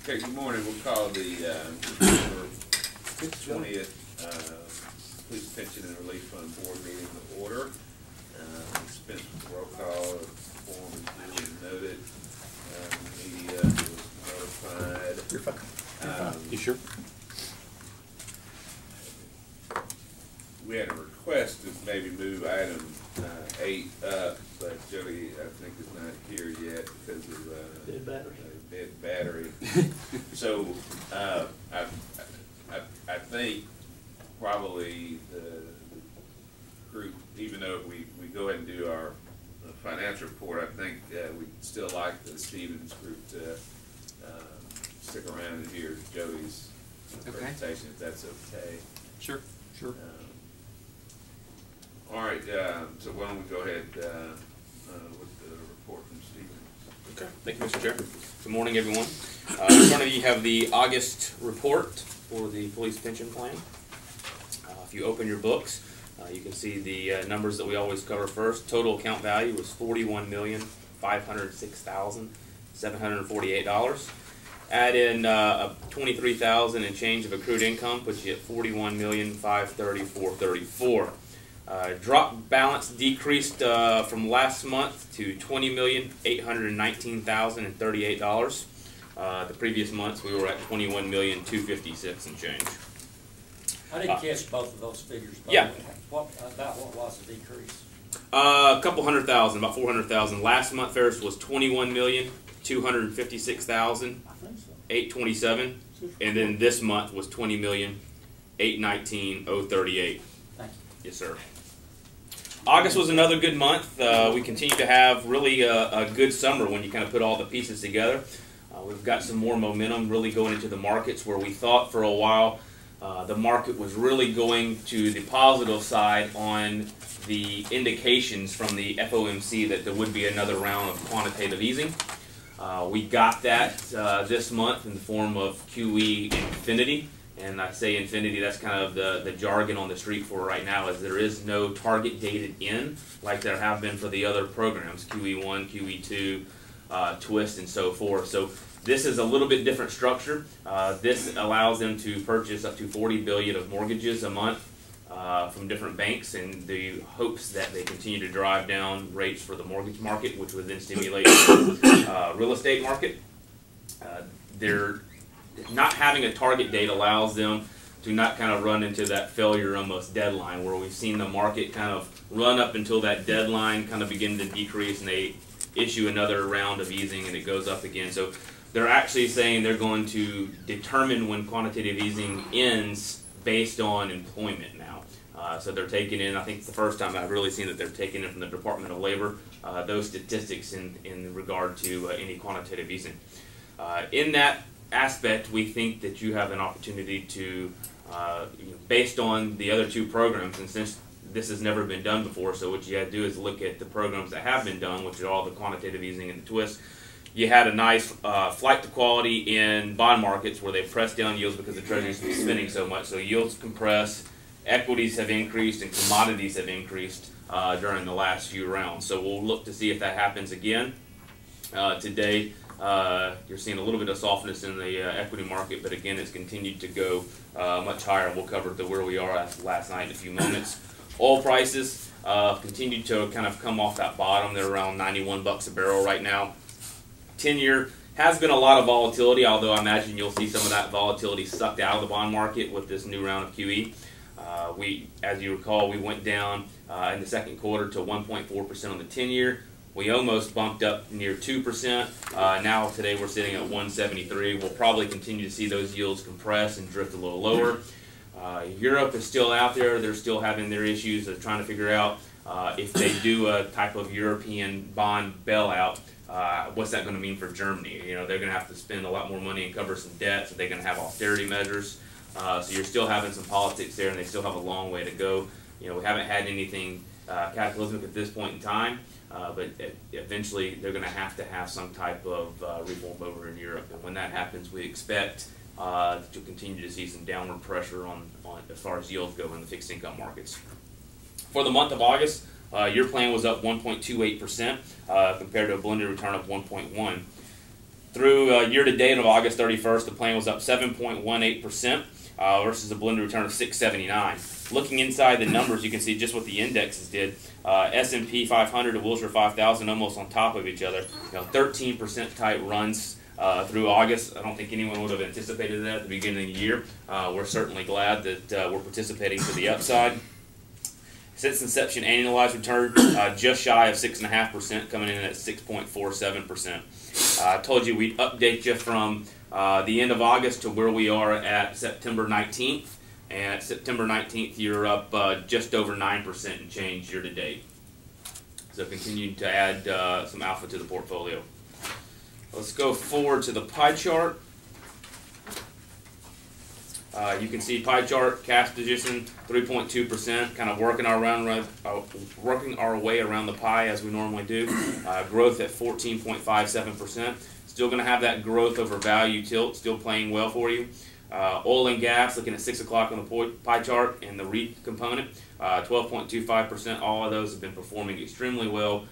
Okay, good morning. We'll call the December 20th Police Pension and Relief Fund Board meeting to order. Dispense with roll call. Form is duly noted. Media was notified. You're fine. You sure? We had a request to maybe move item 8 up, but Jody, I think, is not here yet because of Dead battery. Dead battery. So I think probably the group, even though we go ahead and do our financial report, I think we'd still like the Stevens group to stick around and hear Jody's presentation, if that's okay. Sure. Sure. All right, so why don't we go ahead with the report from Stevens. Okay. Thank you, Mr. Chair. Good morning, everyone. In front of you have the August report for the police pension plan. If you open your books, you can see the numbers that we always cover first. Total account value was $41,506,748. Add in $23,000 and change of accrued income, puts you at $41,534,34. Drop balance decreased from last month to $20,819,038. The previous months we were at $21,256,000 and change. I didn't catch both of those figures. Yeah. What was the decrease? A couple $100,000, about $400,000. Last month first was $21,256,827, and then this month was $20,819,038. Thank you. Yes, sir. August was another good month. We continue to have really a good summer when you kind of put all the pieces together. We've got some more momentum really going into the markets where we thought for a while the market was really going to the positive side on the indications from the FOMC that there would be another round of quantitative easing. We got that this month in the form of QE Infinity. And I say infinity, that's kind of the jargon on the street for right now, is there is no target dated in like there have been for the other programs, QE1, QE2, Twist, and so forth. So this is a little bit different structure. This allows them to purchase up to $40 billion of mortgages a month from different banks in the hopes that they continue to drive down rates for the mortgage market, which would then stimulate the real estate market. They're not having a target date allows them to not kind of run into that failure almost deadline where we've seen the market kind of run up until that deadline kind of begin to decrease and they issue another round of easing and it goes up again. So they're actually saying they're going to determine when quantitative easing ends based on employment now. So they're taking in, I think it's the first time I've really seen that they're taking in from the Department of Labor those statistics in regard to any quantitative easing. In that aspect, we think that you have an opportunity to, based on the other two programs, and since this has never been done before, so what you got to do is look at the programs that have been done, which are all the quantitative easing and the twist. You had a nice flight to quality in bond markets where they pressed down yields because the Treasury's been spending so much, so yields compress, equities have increased, and commodities have increased during the last few rounds. So we'll look to see if that happens again. Today, you're seeing a little bit of softness in the equity market, but again, it's continued to go much higher. We'll cover where we are last night in a few moments. Oil prices continue to kind of come off that bottom. They're around 91 bucks a barrel right now. 10-year has been a lot of volatility, although I imagine you'll see some of that volatility sucked out of the bond market with this new round of QE. As you recall, we went down in the second quarter to 1.4% on the 10-year. We almost bumped up near 2%. Now today we're sitting at 173. We'll probably continue to see those yields compress and drift a little lower. Europe is still out there. They're still having their issues of trying to figure out if they do a type of European bond bailout, what's that going to mean for Germany? You know, they're going to have to spend a lot more money and cover some debt, so they're going to have austerity measures. So you're still having some politics there, and they still have a long way to go. You know, we haven't had anything cataclysmic at this point in time. But eventually they're going to have some type of reform over in Europe, and when that happens, we expect to continue to see some downward pressure on as far as yields go in the fixed income markets. For the month of August, your plan was up 1.28% compared to a blended return of 1.1. Through year to date of August 31st, the plan was up 7.18% versus a blended return of 6.79. Looking inside the numbers, you can see just what the indexes did. S&P 500 and Wilshire 5000 almost on top of each other. 13% type runs through August. I don't think anyone would have anticipated that at the beginning of the year. We're certainly glad that we're participating to the upside. Since inception, annualized return just shy of 6.5%, coming in at 6.47%. I told you we'd update you from the end of August to where we are at September 19th. And at September 19th, you're up just over 9% and change year to date. So continue to add some alpha to the portfolio. Let's go forward to the pie chart. You can see pie chart, cash position, 3.2%, kind of working our way around the pie as we normally do. Growth at 14.57%. Still going to have that growth over value tilt, still playing well for you. Oil and gas, looking at 6 o'clock on the pie chart, and the REIT component, 12.25%. All of those have been performing extremely well.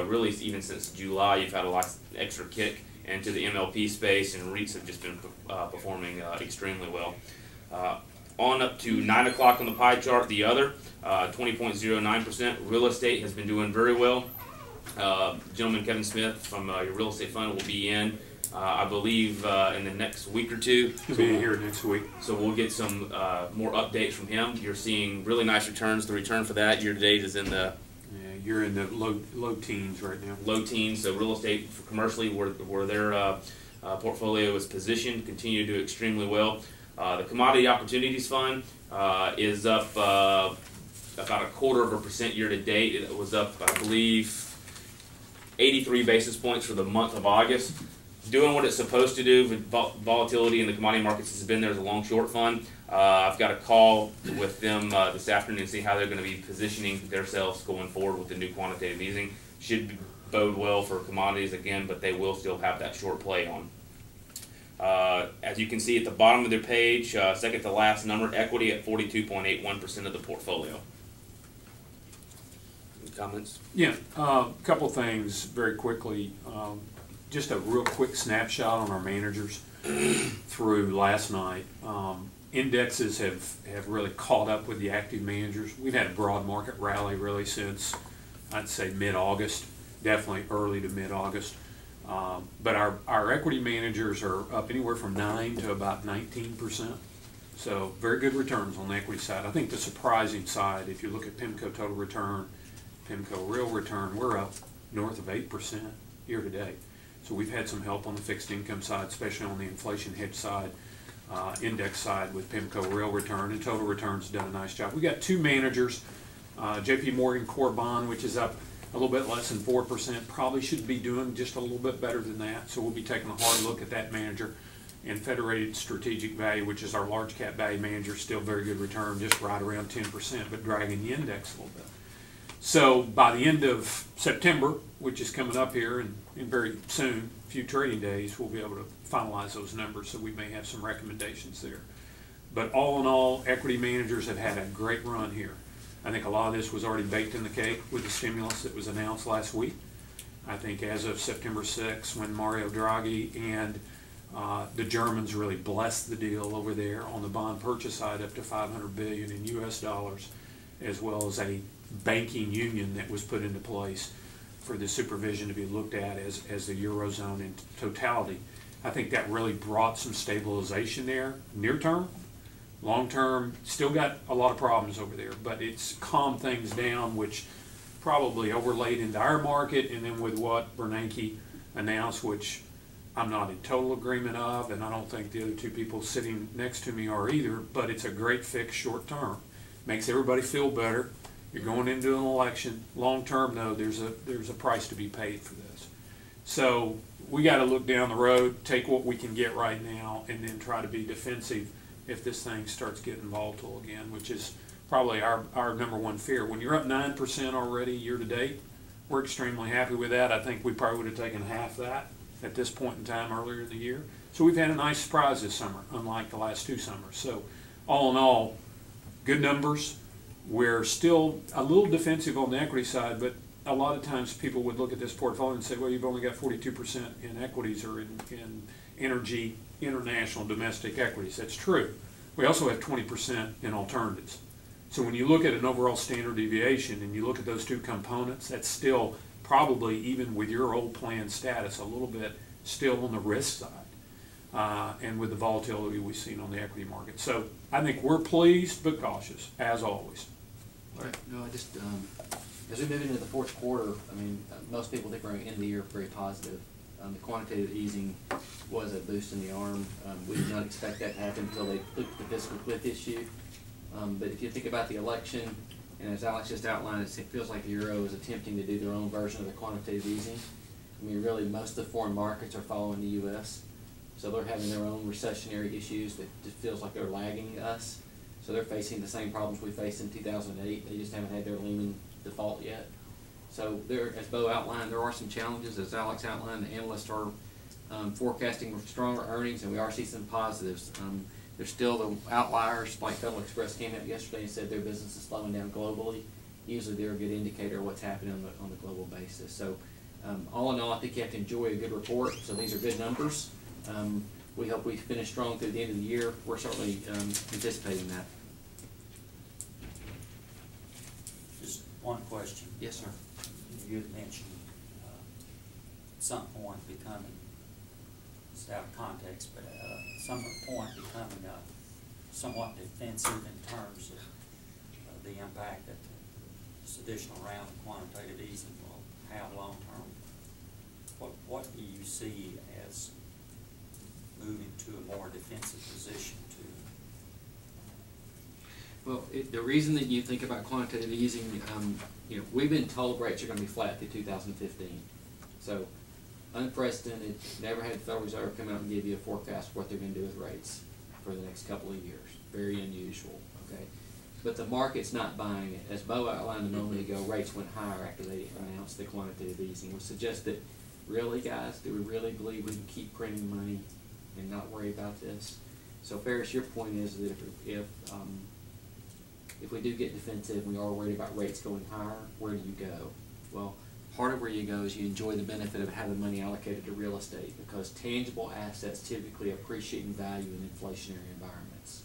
Really, even since July, you've had a lot extra kick into the MLP space, and REITs have just been performing extremely well. On up to 9 o'clock on the pie chart, the other, 20.09%. Real estate has been doing very well. Gentleman Kevin Smith from your real estate fund will be in, I believe, in the next week or two. He'll be here next week. So we'll get some more updates from him. You're seeing really nice returns. The return for that year to date is in the You're in the low teens right now. low teens. So real estate commercially, where their portfolio is positioned, continue to do extremely well. The Commodity Opportunities Fund is up about 0.25% year to date. It was up, I believe, 83 basis points for the month of August. Doing what it's supposed to do. Volatility in the commodity markets has been there as a long short fund. I've got a call with them this afternoon to see how they're going to be positioning themselves going forward with the new quantitative easing. Should bode well for commodities again, but they will still have that short play on. As you can see at the bottom of their page, second to last number, equity at 42.81% of the portfolio. Any comments? Yeah, a couple things very quickly. Just a real quick snapshot on our managers through last night. Indexes have really caught up with the active managers. We've had a broad market rally really since, I'd say, mid-August, definitely early to mid-August. But our equity managers are up anywhere from 9 to about 19%. So very good returns on the equity side. I think the surprising side, if you look at PIMCO total return, PIMCO real return, we're up north of 8% year to date. So we've had some help on the fixed income side, especially on the inflation hedge side, index side with PIMCO real return, and total return's done a nice job. We got two managers, JP Morgan Core Bond, which is up a little bit less than 4%, probably should be doing just a little bit better than that. So we'll be taking a hard look at that manager. And Federated Strategic Value, which is our large cap value manager, still very good return, just right around 10%, but dragging the index a little bit. So by the end of September, which is coming up here and very soon, a few trading days, we'll be able to finalize those numbers, so we may have some recommendations there. But all in all, equity managers have had a great run here. I think a lot of this was already baked in the cake with the stimulus that was announced last week. I think as of September 6th, when Mario Draghi and the Germans really blessed the deal over there on the bond purchase side up to $500 billion in US dollars, as well as a banking union that was put into place for the supervision to be looked at as the Eurozone in totality. I think that really brought some stabilization there, near term. Long term, still got a lot of problems over there, but it's calmed things down, which probably overlaid into our market, and then with what Bernanke announced, which I'm not in total agreement of, and I don't think the other two people sitting next to me are either, but it's a great fix short term. Makes everybody feel better. You're going into an election. Long term, though, there's a price to be paid for this. So we got to look down the road, take what we can get right now, and then try to be defensive if this thing starts getting volatile again, which is probably our number one fear. When you're up 9% already year to date, we're extremely happy with that. I think we probably would have taken half that at this point in time earlier in the year. So we've had a nice surprise this summer, unlike the last two summers. So all in all, good numbers. We're still a little defensive on the equity side, but a lot of times people would look at this portfolio and say, well, you've only got 42% in equities or in energy, international, domestic equities. That's true. We also have 20% in alternatives. So when you look at an overall standard deviation and you look at those two components, that's still probably, even with your old plan status, a little bit still on the risk side, and with the volatility we've seen on the equity market. So I think we're pleased but cautious, as always. Right. No, I just, as we move into the fourth quarter, I mean, most people think we're going to end the year very positive. The quantitative easing was a boost in the arm. We did not expect that to happen until they looked at the fiscal cliff issue. But if you think about the election, and as Alex just outlined, it feels like the Euro is attempting to do their own version of the quantitative easing. I mean, really, most of the foreign markets are following the U.S., so they're having their own recessionary issues that just feels like they're lagging us. So they're facing the same problems we faced in 2008. They just haven't had their Lehman default yet. So there, as Bo outlined, there are some challenges. As Alex outlined, the analysts are forecasting stronger earnings, and we are seeing some positives. There's still the outliers, like Federal Express came out yesterday and said their business is slowing down globally. Usually they're a good indicator of what's happening on the global basis. So all in all, I think you have to enjoy a good report. So these are good numbers. We hope we finish strong through the end of the year. We're certainly anticipating that. Just one question. Yes, sir. You had mentioned at some point becoming, it's out of context, but some point becoming somewhat defensive in terms of the impact that this additional round of quantitative easing will have long term. What do you see as moving to a more defensive position to? Well, the reason that you think about quantitative easing, you know, we've been told rates are going to be flat through 2015. So unprecedented, never had the Federal Reserve come out and give you a forecast of what they're going to do with rates for the next couple of years. Very unusual, okay? But the market's not buying it. As Bo outlined a moment ago, rates went higher after they announced the quantitative easing, which suggests that, really, guys, do we really believe we can keep printing money and not worry about this? So Ferris, your point is that if we do get defensive and we are worried about rates going higher, where do you go? Well, part of where you go is you enjoy the benefit of having money allocated to real estate, because tangible assets typically appreciate in value in inflationary environments.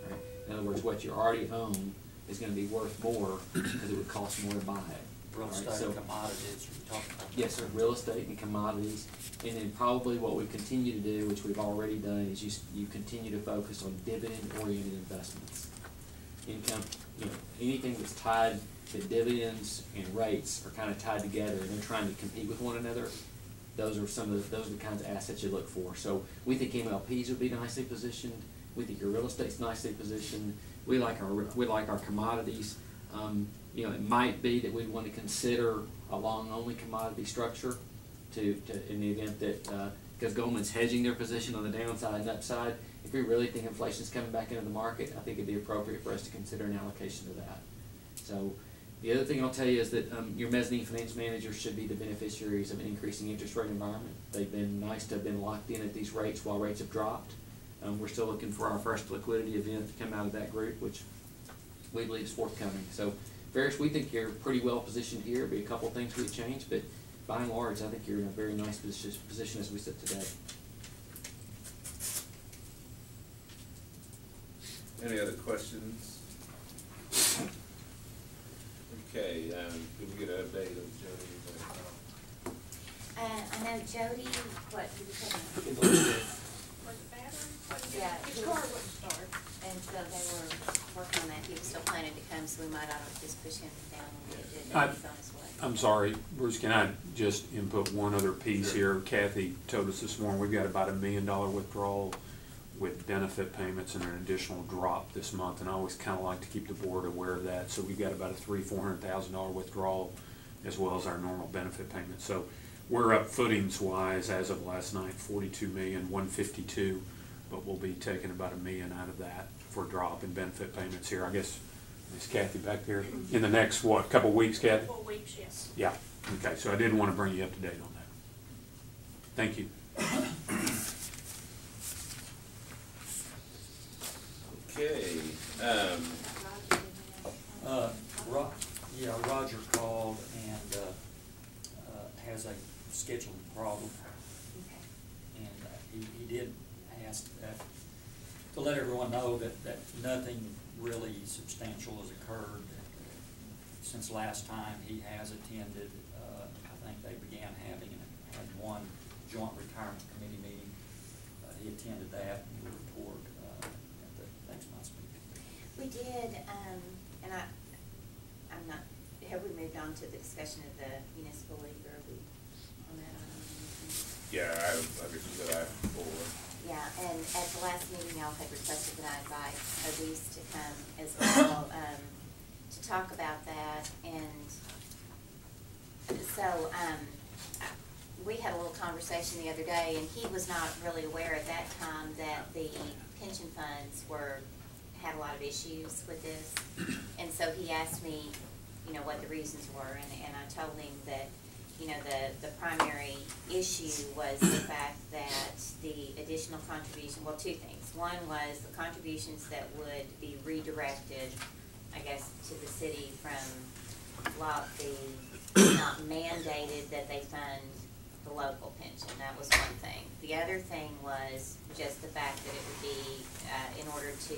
Right? In other words, what you already own is going to be worth more because it would cost more to buy it. Real Right? estate, So, commodities, you're talking about. yes, sir. Real estate and commodities, and then probably what we continue to do, which we've already done, is you continue to focus on dividend-oriented investments. Income, you know, anything that's tied to dividends and rates are kind of tied together, and they're trying to compete with one another. Those are the kinds of assets you look for. So we think MLPs would be nicely positioned. We think your real estate's nicely positioned. We like our commodities. You know, it might be that we'd want to consider a long-only commodity structure to in the event that because Goldman's hedging their position on the downside and upside. If we really think inflation's coming back into the market, I think it'd be appropriate for us to consider an allocation to that. So the other thing I'll tell you is that your mezzanine finance managers should be the beneficiaries of an increasing interest rate environment. They've been nice to have been locked in at these rates while rates have dropped. We're still looking for our first liquidity event to come out of that group, which we believe is forthcoming. So, Ferris, we think you're pretty well positioned here. There'll be a couple of things we've changed, but by and large, I think you're in a very nice position as we sit today. Any other questions? Okay, did we get an update on Jody? I know Jody, what, he was having, Was it battery? Yeah. His car wouldn't start. and so they were working on that. He was still planning to come, so we might ought to just push him down a little bit. I- He's on his way. I'm sorry, Bruce, can I just input one other piece here? Kathy told us this morning, we've got about $1 million withdrawal with benefit payments and an additional drop this month, and I always kind of like to keep the board aware of that. So we've got about a $400,000 withdrawal as well as our normal benefit payment. So we're up footings-wise as of last night, $42,152,000, but we'll be taking about $1 million out of that for a drop in benefit payments here. I guess, is Kathy back there? In the next, what, couple weeks, Kathy? 4 weeks, yes. Yeah, okay, so I did want to bring you up to date on that. Thank you. Okay, Roger called and asked to let everyone know that nothing really substantial has occurred since last time he has attended. I think they began having had one joint retirement committee meeting. He attended that, and he will report at the next month's meeting. We did, and I'm not, have we moved on to the discussion of the municipal league, or are we on that item? Yeah, I guess you said item 4. Yeah, and at the last meeting, y'all had requested that I invite Elise to come as well, to talk about that, and so, we had a little conversation the other day, and he was not really aware at that time that the pension funds had a lot of issues with this. And so he asked me, what the reasons were, and I told him that, the primary issue was the fact that the additional contribution, well, two things. One was the contributions that would be redirected, I guess, to the city from lot fee, not mandated that they fund the local pension. That was one thing. The other thing was just the fact that it would be, in order to,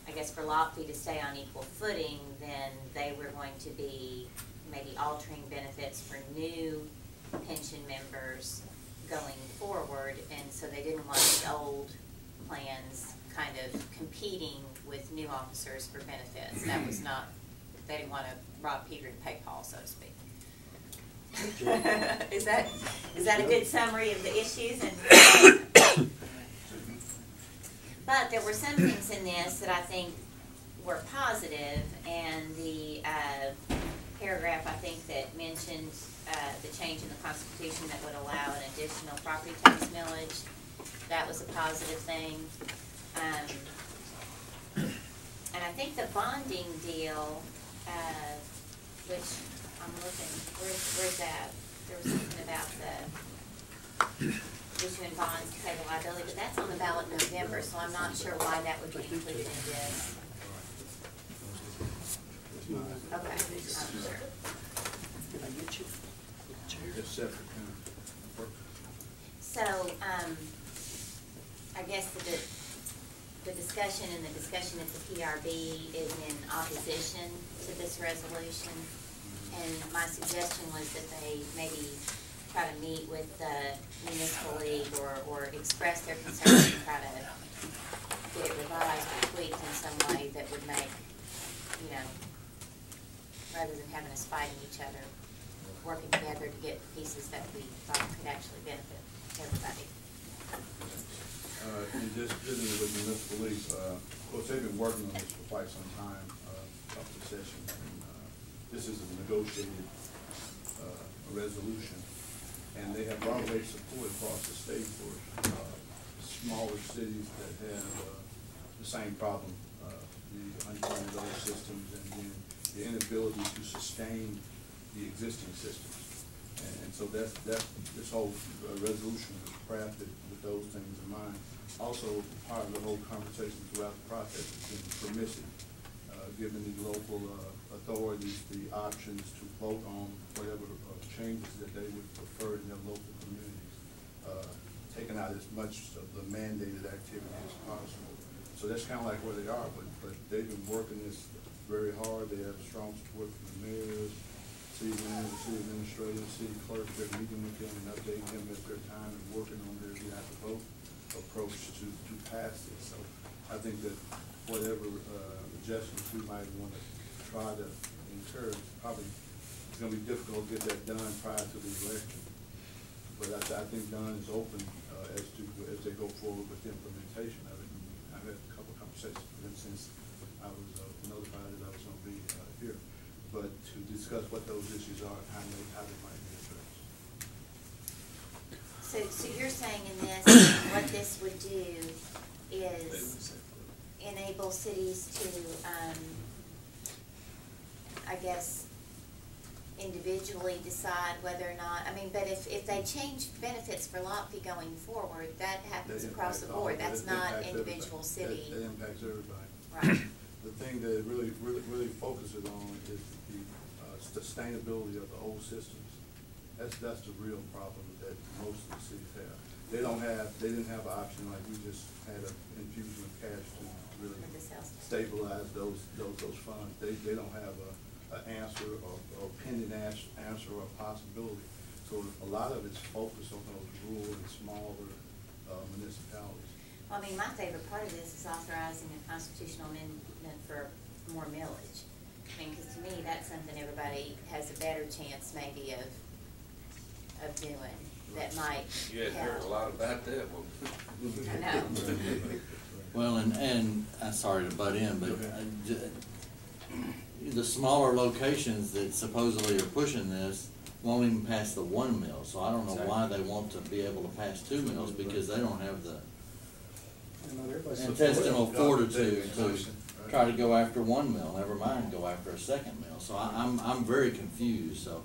I guess, for lot fee to stay on equal footing, then they were going to be maybe altering benefits for new pension members going forward, and so they didn't want the old plans kind of competing with new officers for benefits. That was not, they didn't want to rob Peter to pay Paul, so to speak. Is that a good summary of the issues? But there were some things in this that I think were positive, and the paragraph, I think, that mentioned the change in the Constitution that would allow an additional property tax millage, that was a positive thing. And I think the bonding deal, which I'm looking, where's that? There was something about the issuing bonds to pay the liability, but that's on the ballot in November, so I'm not sure why that would be included in this. Okay, I'm sure. So, I guess the discussion and the discussion at the PRB is in opposition to this resolution. And my suggestion was that they maybe try to meet with the municipal league or express their concerns and try to get it revised or tweaked in some way that would make, rather than having us fighting each other, working together to get pieces that we thought could actually benefit everybody. And just visiting with municipal league, of course, they've been working on this for quite some time, up to session. And, this is a negotiated resolution, and they have broad-based support across the state for smaller cities that have the same problem, the unfunded old systems, and then the inability to sustain the existing systems. And so that's this whole resolution was crafted with those things in mind. Also, part of the whole conversation throughout the process has been permissive, giving the local authorities the options to vote on whatever changes that they would prefer in their local communities, taking out as much of the mandated activity as possible. So that's kind of like where they are, but they've been working this very hard. They have strong support from the mayors, city managers, city administrators, city clerks. They're meeting with them and updating them at their time and working on their behalf to vote approach to pass this. So I think that whatever adjustments we might want to try to encourage, probably it's going to be difficult to get that done prior to the election. But I think Don is open as they go forward with the implementation of it. And I've had a couple of conversations with him since I was notified that I was going to be here, but to discuss what those issues are and how they might be addressed. So you're saying in this, what this would do is enable cities to, I guess, individually decide whether or not, but if they change benefits for lot fee going forward, that happens across the board. That's not individual city. That impacts everybody. Right. The thing that it really focuses on is the sustainability of the old systems. That's the real problem that most of the cities have. they didn't have an option, like we just had an infusion of cash to really With the sales tax. stabilize those funds. They don't have an answer or pending answer or possibility. So a lot of it's focused on those rural and smaller municipalities. Well, I mean, my favorite part of this is authorizing a constitutional amendment for more millage. I mean, because to me, that's something everybody has a better chance maybe of doing, that might You hadn't heard a help. lot about that one. I know. Well, and I'm sorry to butt in, but the smaller locations that supposedly are pushing this won't even pass the 1 mill, so I don't know why they want to be able to pass 2 mills, because they don't have the intestinal fortitude to try to go after 1 mill, never mind go after a 2nd mill. So I'm very confused, so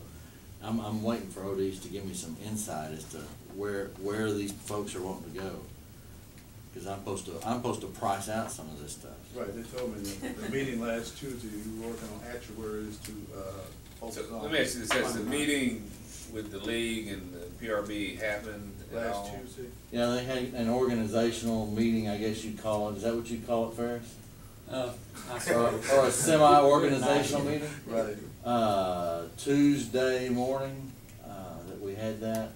I'm waiting for ODs to give me some insight as to where these folks are wanting to go. Because I'm supposed to price out some of this stuff. Right, they told me that the meeting last Tuesday, you were working on actuaries to focus So on. let me ask you this, has the meeting with the league and the PRB happened at Last all? Tuesday? Yeah, they had an organizational meeting, I guess you'd call it. Is that what you'd call it, Ferris? Or a semi-organizational meeting? Right. Tuesday morning, that we had that.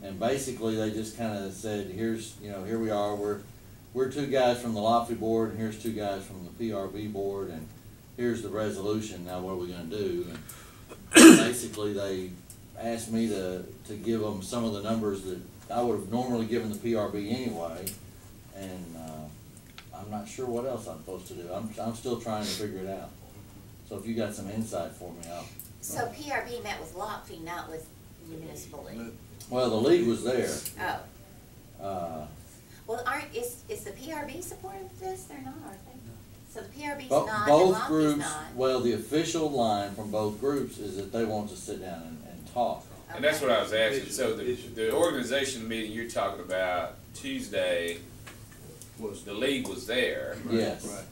And basically, they just kind of said, here we are, we're 2 guys from the Lofty board, and here's 2 guys from the PRB board, and here's the resolution, now what are we gonna do? And basically, they asked me to give them some of the numbers that I would have normally given the PRB anyway, and, I'm not sure what else I'm supposed to do. I'm still trying to figure it out. So if you got some insight for me, So PRB met with Lofty, not with municipal league? well, the league was there. Oh. Well, is the PRB supportive of this? They're not, are they? So the PRB's Bo- not, and both Lofty's groups, not? well, the official line from both groups is that they want to sit down and talk. And that's what I was asking, so the organization meeting you're talking about Tuesday, the league was there. Yes. Right.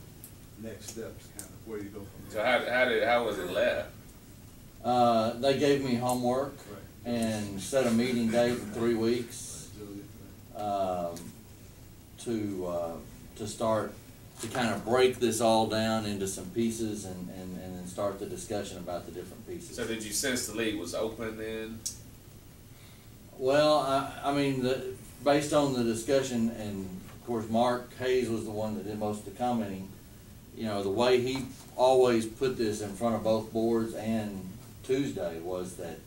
Next steps, kind of, where you go from So there. how was it left? They gave me homework Right. and set a meeting date in 3 weeks, to start, to kind of break this all down into some pieces and then start the discussion about the different pieces. So did you sense the league was open then? Well, I mean, based on the discussion, and of course Mark Hayes was the one that did most of the commenting, the way he always put this in front of both boards and Tuesday was that,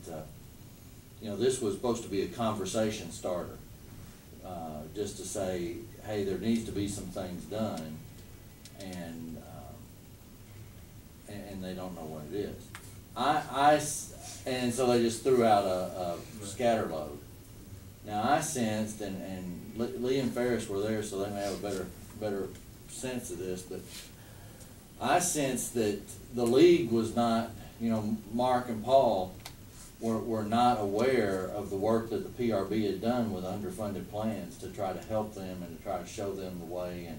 this was supposed to be a conversation starter. Just to say, hey, there needs to be some things done, and they don't know what it is. And so they just threw out a scatter load. Now I sensed, and Lee and Ferris were there, so they may have a better sense of this, but I sensed that the league was not, Mark and Paul were not aware of the work that the PRB had done with underfunded plans to try to help them and to try to show them the way,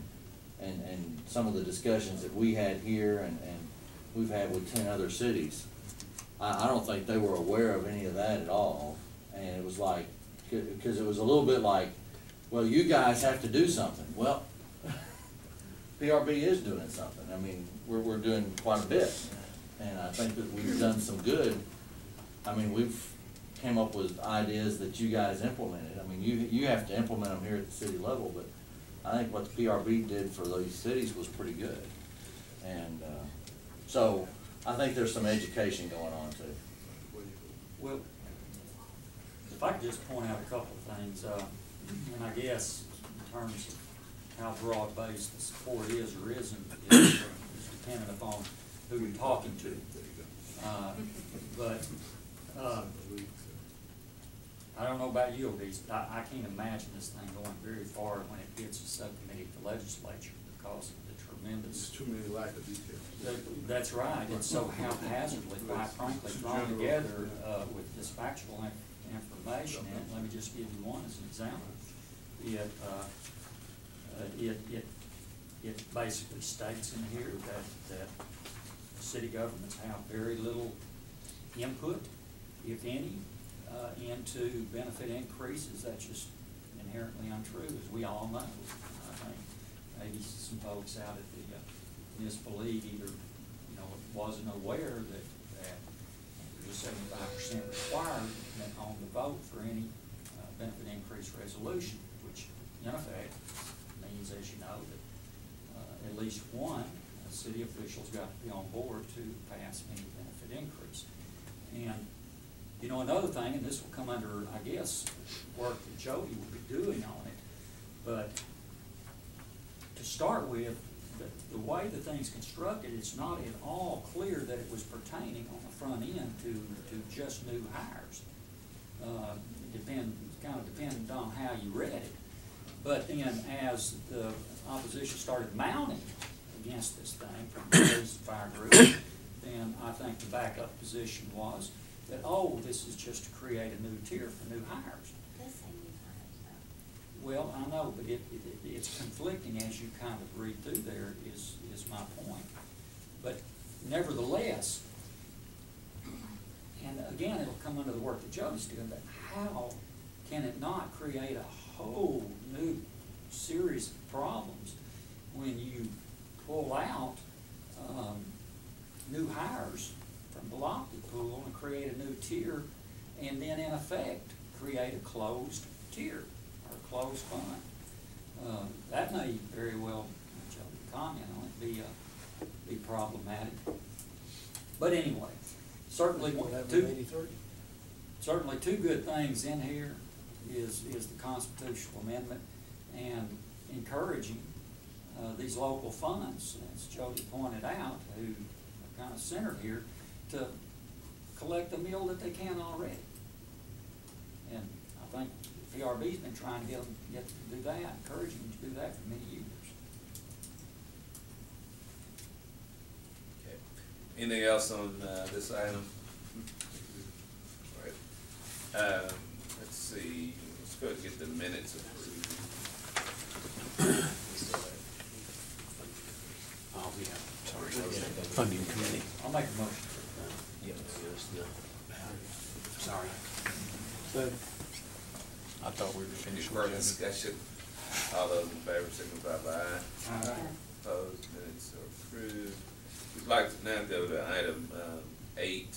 and some of the discussions that we had here and we've had with 10 other cities. I don't think they were aware of any of that at all, and it was like, because it was a little bit like, well, you guys have to do something. Well, PRB is doing something. I mean, we're doing quite a bit, and I think that we've done some good. I mean, we've came up with ideas that you guys implemented. I mean, you have to implement them here at the city level, but I think what the PRB did for those cities was pretty good. And so I think there's some education going on too. Well, if I could just point out a couple of things, and I guess in terms of how broad-based the support is or isn't, is dependent upon who you're talking to. But I don't know about you, ODs, but I can't imagine this thing going very far when it gets a subcommittee of the legislature because of the tremendous. There's too many lack of details. That's right. It's so haphazardly, quite frankly, thrown together with this factual information. And let me just give you one as an example. It basically states in here that city governments have very little input, if any, into benefit increases. That's just inherently untrue, as we all know. I think maybe some folks out at the municipal league either, wasn't aware that there's a 75% requirement on the vote for any benefit increase resolution, which in effect means, as you know, that at least one city official's got to be on board to pass any benefit increase. And another thing, and this will come under, I guess, work that Jody will be doing on it, but to start with, the way the thing's constructed, it's not at all clear that it was pertaining on the front end to just new hires. It kind of depended on how you read it. But then as the opposition started mounting against this thing from the police and fire group, then I think the backup position was that, this is just to create a new tier for new hires. It does say new hires, Well, I know, but it's conflicting as you kind of read through there is my point. But nevertheless, and again, it'll come under the work that Jody's doing, but how can it not create a whole new series of problems when you pull out new hires from the lofty pool and create a new tier, and then in effect create a closed tier or a closed fund? That may very well, Jody comment on it, be problematic. But anyway, certainly two good things in here is the constitutional amendment and encouraging these local funds, as Jody pointed out, who are kind of centered here, to collect the meal that they can already. And I think PRB's been trying to get them to do that, encouraging them to do that for many years. Okay. Anything else on this item? All right. Let's see. Let's go ahead and get the minutes approved. Funding committee. I'll make a motion. Sorry. I thought we were Any finished. further discussion? All those in favor signify by aye. Aye. Opposed, minutes are approved. We'd like to now go to item 8,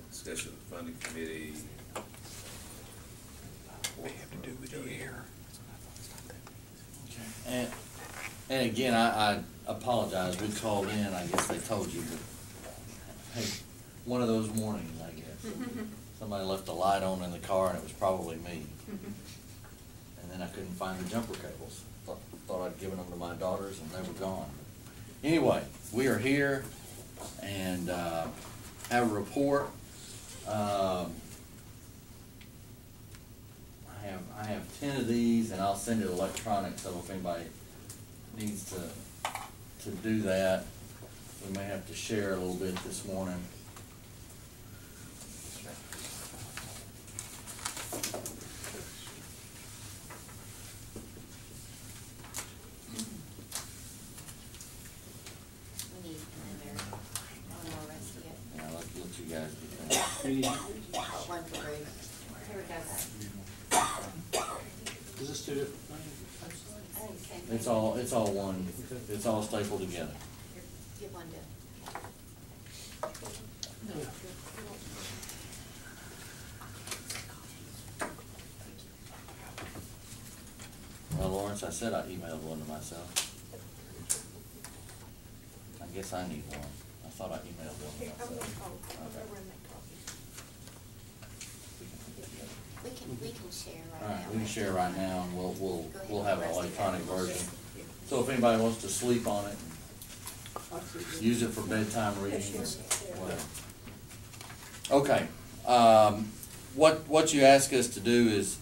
discussion of the funding committee. They have to do with your hair. And again, I apologize, we called in, I guess they told you, but, hey, one of those mornings, I guess. Somebody left the light on in the car and it was probably me. And then I couldn't find the jumper cables. Thought I'd given them to my daughters and they were gone. Anyway, we are here and have a report. I have 10 of these and I'll send it electronic, so if anybody needs to do that, we may have to share a little bit this morning. We need one more rest yet. Yeah, let you guys get that. One for Ruth. Here we go. Is this two different things? I think the same thing. It's all one, it's all stapled together. Give one to. Well, Lawrence, I said I emailed one to myself. I guess I need one. I thought I emailed one to myself. We can share right now. All right, we can share right now, and we'll have an electronic version. So if anybody wants to sleep on it, use it for bedtime readings, whatever. Okay, what you ask us to do is,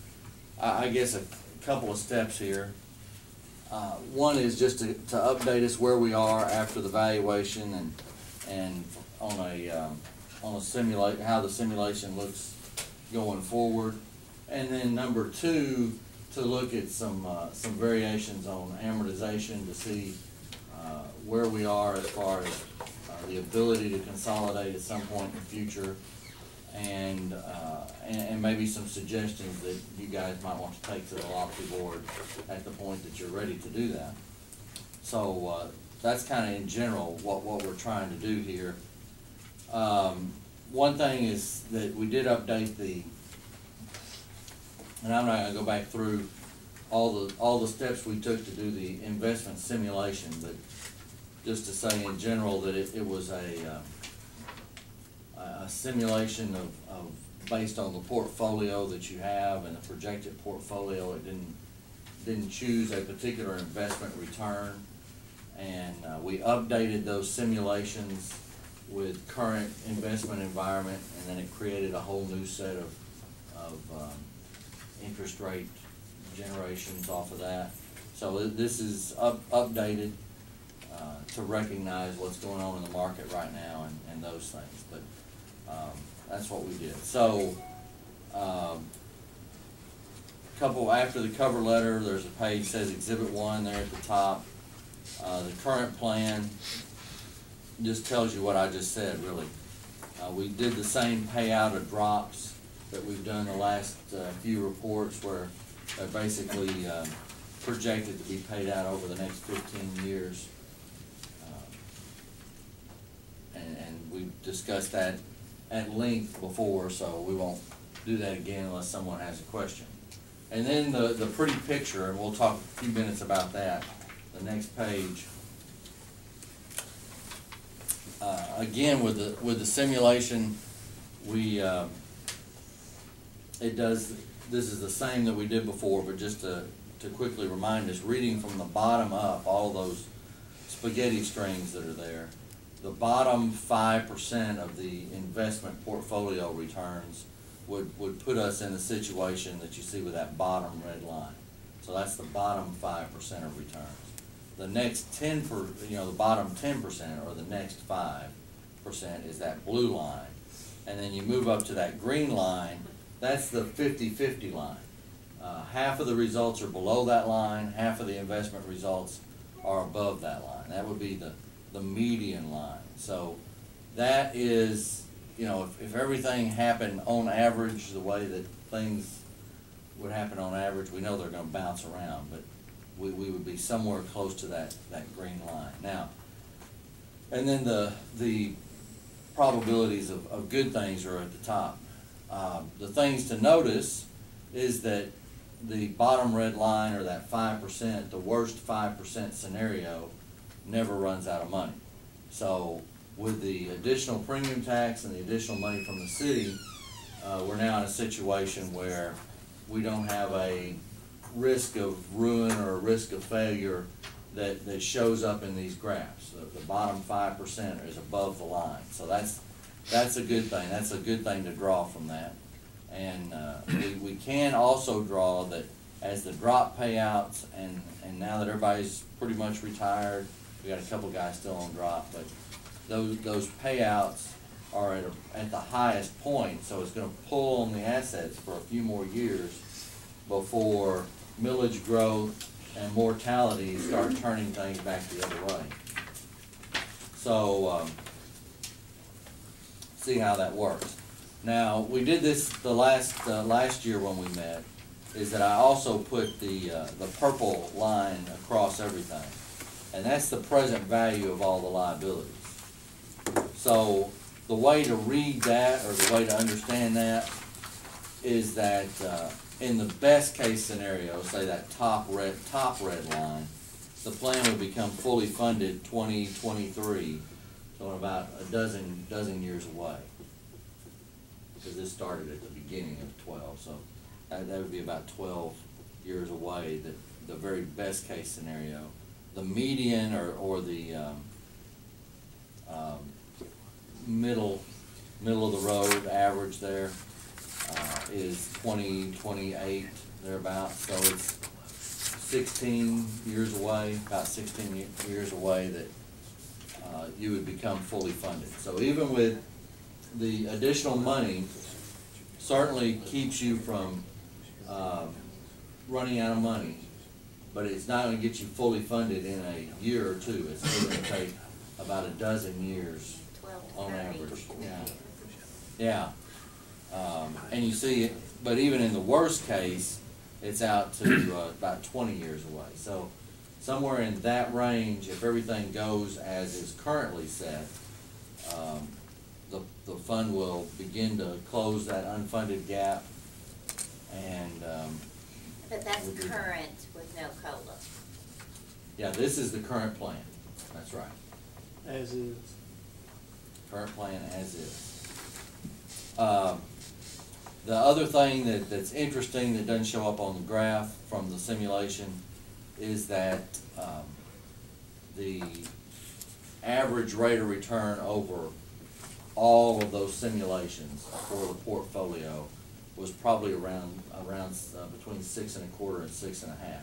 I guess a couple of steps here. One is just to update us where we are after the valuation and on a simulate, how the simulation looks going forward. And then number 2, to look at some variations on amortization to see where we are as far as the ability to consolidate at some point in the future, and maybe some suggestions that you guys might want to take to the lofty board at the point that you're ready to do that. So that's kind of in general what we're trying to do here. One thing is that we did update and I'm not going to go back through all the steps we took to do the investment simulation, but just to say in general that it was a simulation of based on the portfolio that you have and the projected portfolio. It didn't choose a particular investment return, and we updated those simulations with current investment environment, and then it created a whole new set of interest rate generations off of that. So this is updated to recognize what's going on in the market right now and those things. But that's what we did. So after the cover letter, there's a page that says Exhibit 1 there at the top. The current plan just tells you what I just said, really. We did the same payout of drops that we've done the last few reports, where they're basically projected to be paid out over the next 15 years. And we've discussed that at length before, so we won't do that again unless someone has a question. And then the pretty picture, and we'll talk a few minutes about that. The next page. Again, with the simulation, this is the same that we did before, but just to quickly remind us, reading from the bottom up, all those spaghetti strings that are there, the bottom 5% of the investment portfolio returns would put us in the situation that you see with that bottom red line. So that's the bottom 5% of returns. The next the bottom 10%, or the next 5%, is that blue line. And then you move up to that green line, that's the 50-50 line. Half of the results are below that line, half of the investment results are above that line. That would be the median line. So that is, if everything happened on average the way that things would happen on average, we know they're going to bounce around, but we would be somewhere close to that green line. Now, and then the probabilities of good things are at the top. The things to notice is that the bottom red line, or that 5%, the worst 5% scenario, never runs out of money. So with the additional premium tax and the additional money from the city, we're now in a situation where we don't have a risk of ruin or a risk of failure that shows up in these graphs. The bottom 5% is above the line. So that's a good thing. That's a good thing to draw from that. And we can also draw that as the drop payouts, and now that everybody's pretty much retired, we got a couple guys still on drop, but those payouts are at the highest point, so it's going to pull on the assets for a few more years before millage growth and mortality start turning things back the other way. So see how that works. Now, we did this the last year when we met, is that I also put the purple line across everything. And that's the present value of all the liabilities. So the way to read that, or the way to understand that, is that in the best case scenario, say that top red line, the plan would become fully funded 2023, so in about a dozen years away. Because this started at the beginning of 12, so that would be about 12 years away, the very best case scenario. The median, or the middle of the road average there is 2028, thereabouts. So it's 16 years away, about 16 years away, that you would become fully funded. So even with the additional money, certainly keeps you from running out of money, but it's not going to get you fully funded in a year or two. It's still going to take about a dozen years on average. Yeah. And you see it, but even in the worst case, it's out to about 20 years away. So somewhere in that range, if everything goes as is currently set, the fund will begin to close that unfunded gap, and But that's Would be- current with no COLA. yeah, this is the current plan. That's right. As is. Current plan as is. The other thing that's interesting that doesn't show up on the graph from the simulation is that the average rate of return over all of those simulations for the portfolio was probably around between 6.25% and 6.5%.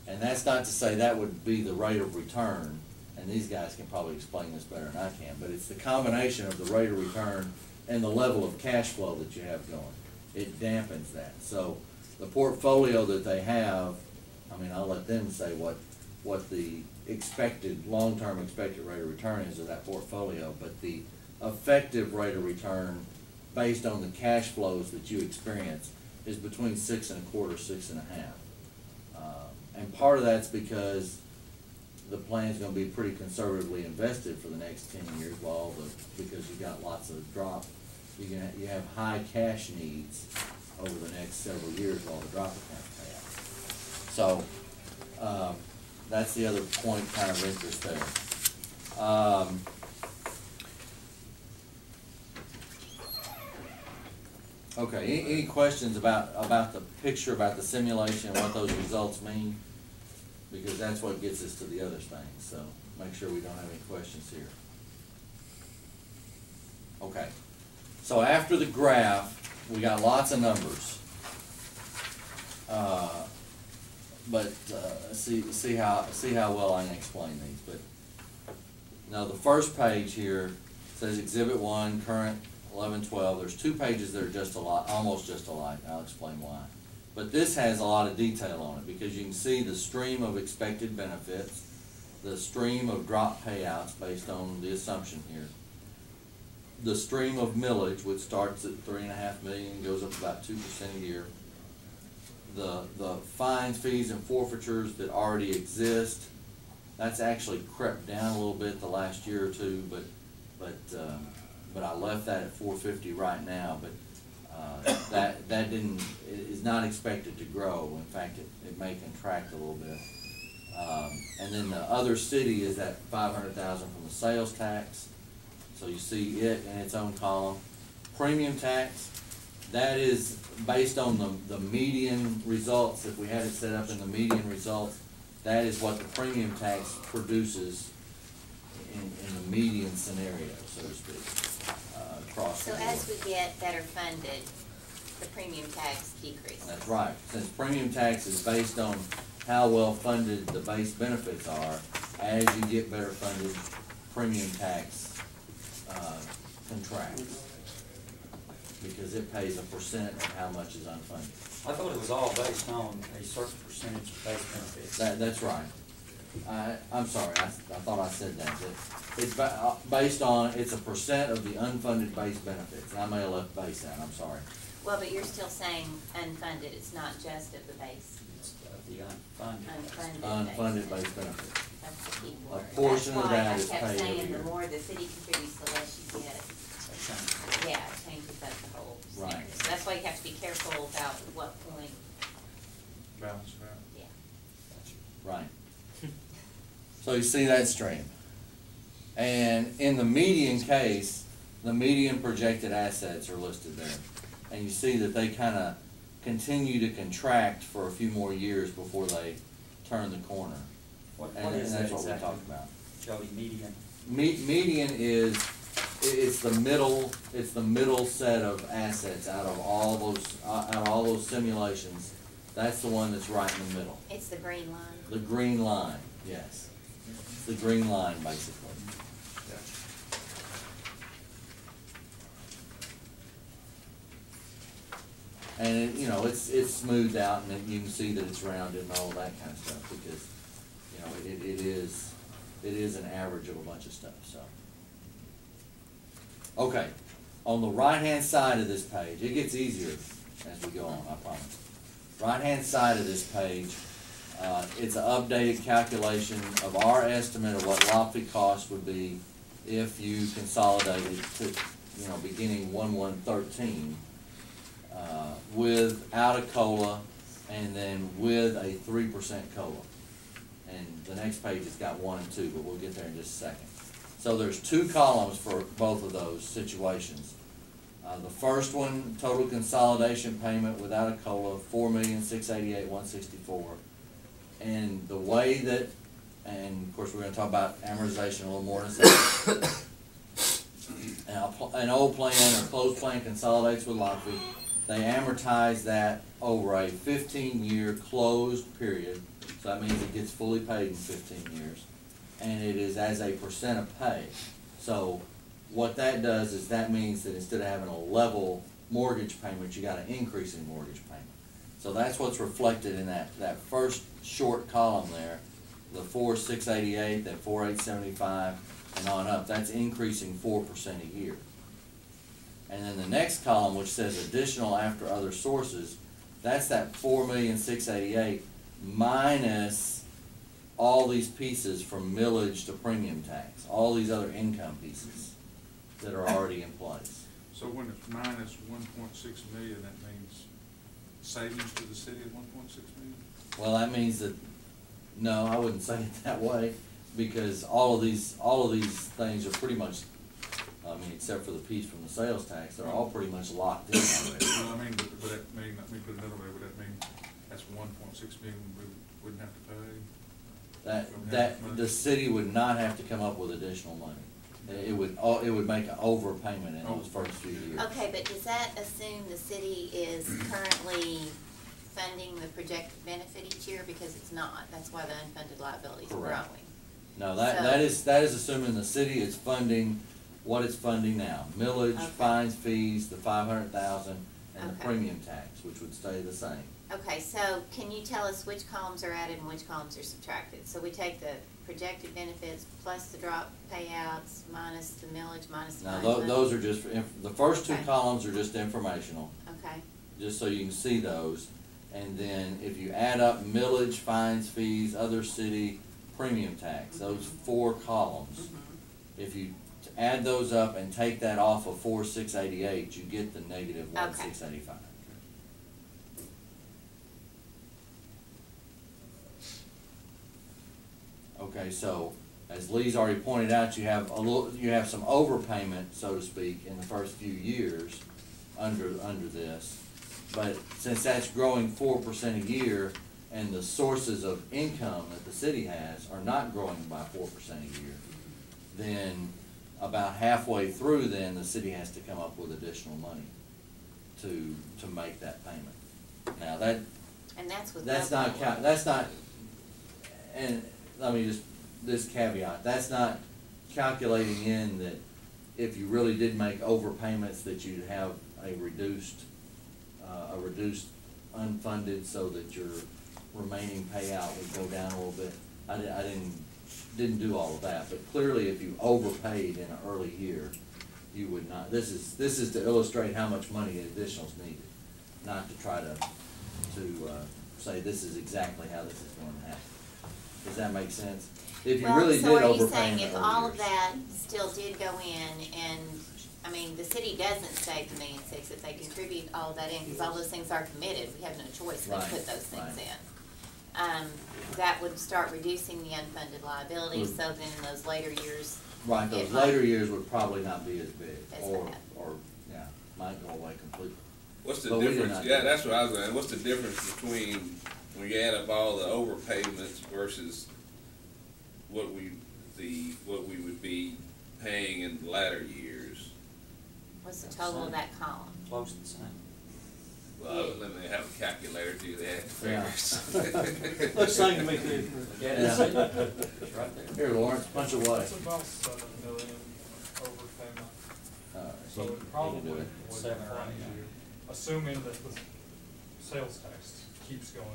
And that's not to say that would be the rate of return, and these guys can probably explain this better than I can, but it's the combination of the rate of return and the level of cash flow that you have going. It dampens that. So the portfolio that they have, I mean, I'll let them say what the expected, long-term expected rate of return is of that portfolio, but the effective rate of return based on the cash flows that you experience is between 6.25%, 6.5%. And part of that's because the plan's gonna be pretty conservatively invested for the next 10 years because you got lots of drop. You have high cash needs over the next several years while the drop accounts pay out. So, that's the other point kind of interest there. Okay, any questions about the picture, about the simulation, and what those results mean? Because that's what gets us to the other things, so make sure we don't have any questions here. Okay, so after the graph, we got lots of numbers. But see how well I can explain these. But now the first page here says Exhibit 1, current 11-12. There's 2 pages that are just almost just alike. I'll explain why. But this has a lot of detail on it because you can see the stream of expected benefits, the stream of drop payouts based on the assumption here, the stream of millage, which starts at $3.5 million, goes up about 2% a year, the fines, fees, and forfeitures that already exist. That's actually crept down a little bit the last year or two, but I left that at $450 right now. But that is not expected to grow. In fact, it may contract a little bit. And then the other city is at $500,000 from the sales tax. So you see it in its own column. Premium tax, that is based on the median results. If we had it set up in the median results, that is what the premium tax produces in the median scenario, so to speak, across the So board. as we get better funded, the premium tax decreases. That's right. Since premium tax is based on how well funded the base benefits are, as you get better funded, premium tax contracts because it pays a percent of how much is unfunded. I thought it was all based on a certain percentage of base benefits. That's right. I'm sorry, I thought I said that. It's based on, it's a percent of the unfunded base benefits. I may have left base out, I'm sorry. Well, but you're still saying unfunded, it's not just of the base. It's of the unfunded. Unfunded base benefits. That's the key A word. portion of that is That's why I paid kept every saying year. the more the city contributes, the less you get. Yeah, it changes up the whole scenario. Right. So that's why you have to be careful about what point, Balance out. yeah. Right. So you see that stream. And in the median case, the median projected assets are listed there. And you see that they kind of continue to contract for a few more years before they turn the corner. What And is that that's what we exactly? talked about. Jody, median? Median is, it's the middle set of assets out of all those simulations. That's the one that's right in the middle. It's the green line. The green line, yes. It's the green line, basically. And it, it's smoothed out, and you can see that it's rounded and all that kind of stuff because, it is an average of a bunch of stuff. So, okay. on the right-hand side of this page, it gets easier as we go on, I promise. Right-hand side of this page, it's an updated calculation of our estimate of what lot fee cost would be if you consolidated to, beginning 1/1/13, without a COLA and then with a 3% COLA. And the next page has got 1 and 2, but we'll get there in just a second. So there's 2 columns for both of those situations. The first one, total consolidation payment without a COLA, $4,688,164. And the way that, and of course we're gonna talk about amortization a little more in a second. An old plan or closed plan consolidates with lot fee. They amortize that over a 15-year closed period. So that means it gets fully paid in 15 years. And it is as a percent of pay. So what that does is that means that instead of having a level mortgage payment, you got an increase in mortgage payment. So that's what's reflected in that first short column there, the 4,688, that 4,875, and on up. That's increasing 4% a year. And then the next column, which says additional after other sources, that's that 4,688 minus all these pieces from millage to premium tax, all these other income pieces that are already in place. So when it's minus 1.6 million, that means savings to the city of 1.6 million? Well, that means that, no, I wouldn't say it that way, because all of these things are pretty much, except for the piece from the sales tax, they're all pretty much locked in already. Well, would that mean, let me put it another way, would that mean that's 1.6 million we wouldn't have to pay? That the city would not have to come up with additional money. It would make an overpayment in those first few years. Okay, but does that assume the city is currently funding the projected benefit each year? Because it's not. That's why the unfunded liability is growing. No, that is assuming the city is funding what it's funding now. Millage, fines, fees, the 500,000, and the premium tax, which would stay the same. Okay, so can you tell us which columns are added and which columns are subtracted? So we take the projected benefits plus the drop payouts minus the millage minus the Now, fines. those are just, the first 2 columns are just informational, Okay, just so you can see those. And then if you add up millage, fines, fees, other city, premium tax, those 4 columns, if you add those up and take that off of 4,688, you get the negative 1,685. Okay, so as Lee's already pointed out, you have some overpayment, so to speak, in the first few years under this. But since that's growing 4% a year, and the sources of income that the city has are not growing by 4% a year, then about halfway through, then the city has to come up with additional money to make that payment. Now and that's not, and let me just, this caveat, that's not calculating in that if you really did make overpayments that you'd have a reduced unfunded, so that your remaining payout would go down a little bit. I didn't do all of that, but clearly if you overpaid in an early year, you would not. This is to illustrate how much money additional is needed, not to try to say this is exactly how this is going to happen. Does that make sense? If you really did overpay in the early years. So are you saying if all of that still did go in, and the city doesn't save the $1.6 million if they contribute all of that in, because all those things are committed, we have no choice but to put those things in. That would start reducing the unfunded liability, so then in those later years. Right, those later years would probably not be as big, or might go away completely. What's the difference? Yeah, that's what I was saying. What's the difference between when you add up all the overpayments versus what we would be paying in the latter years? What's the total of that column? Close to the same. Well, let me have a calculator do that Yeah. Looks same to me too. Yeah. It's right there. Here, Lawrence, punch away. It's about 7 million overpayment, so He it can probably do it. would 7 or fund 8, you, assuming that the sales tax keeps going up.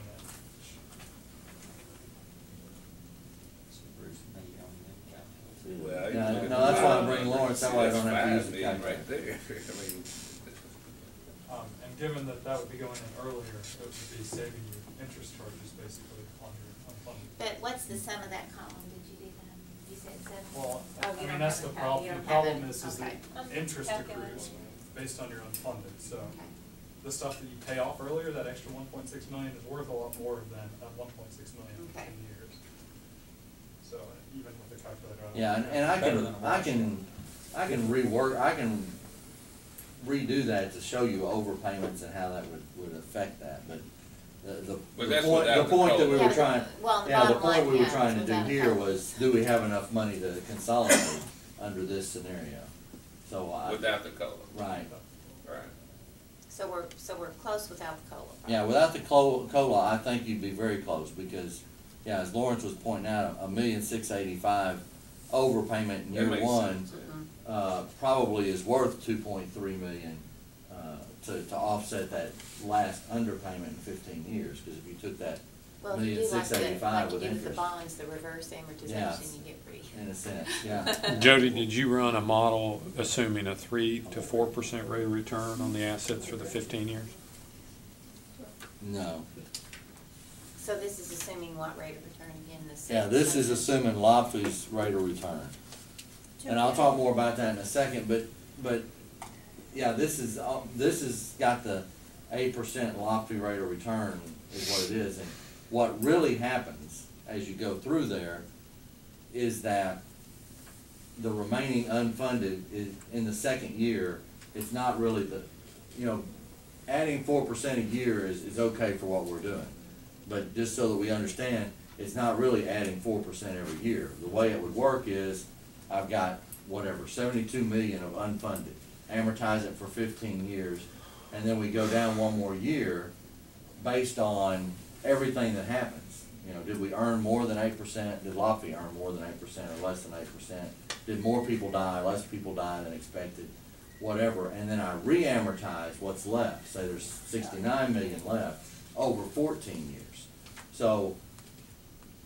So Bruce, maybe you don't need to calculate. Well, Yeah, no, that's why I bring Lawrence Lawrence, that way I don't have to use That's the 5 million calculator. right there. I mean, And given that that would be going in earlier, it would be saving you interest charges basically on your unfunded. But what's the sum of that column? Did you do that? You said 7? Well, Oh, I you mean, don't that's have the it. problem. You The don't have problem it. is Okay. that interest accrues based on your unfunded, so Okay. the stuff that you pay off earlier, that extra 1.6 million is worth a lot more than that 1.6 million Okay. in years. So even with the calculator. I don't Yeah, think and I better can, than a I wash. can rework, I can redo that to show you overpayments and how that would affect that, but the But that's point, without the the point that we COLA. were trying, Well, the yeah, the bottom point line, we were yeah, trying to without do a here COLA. was, do we have enough money to consolidate under this scenario? So Without the COLA, right, right. So we're close without the COLA. right? yeah, without the COLA, I think you'd be very close, because, yeah, as Lawrence was pointing out, $1,685,000 overpayment in That year makes one, sense, probably is worth 2.3 million, to offset that last underpayment in 15 years, because if you took that Well, if you do like $1,685,000 you with do with the interest, bonds, the reverse amortization, Yes. you get pretty. in a sense, yeah. Jody, did you run a model assuming a 3 to 4% rate of return on the assets for the 15 years? No. So this is assuming what rate of return again? The Yeah, this is assuming Lofty's rate of return. And I'll talk more about that in a second, but, yeah, this is got the 8% Lofty rate of return is what it is. And what really happens as you go through there is that the remaining unfunded is, in the second year, it's not really adding 4% a year is okay for what we're doing. But just so that we understand, it's not really adding 4% every year. The way it would work is, I've got, whatever, 72 million of unfunded, amortize it for 15 years, and then we go down one more year based on everything that happens. Did we earn more than 8%? Did Lofty earn more than 8% or less than 8%? Did more people die, less people die than expected? Whatever, and then I re-amortize what's left. Say there's 69 million left over 14 years. So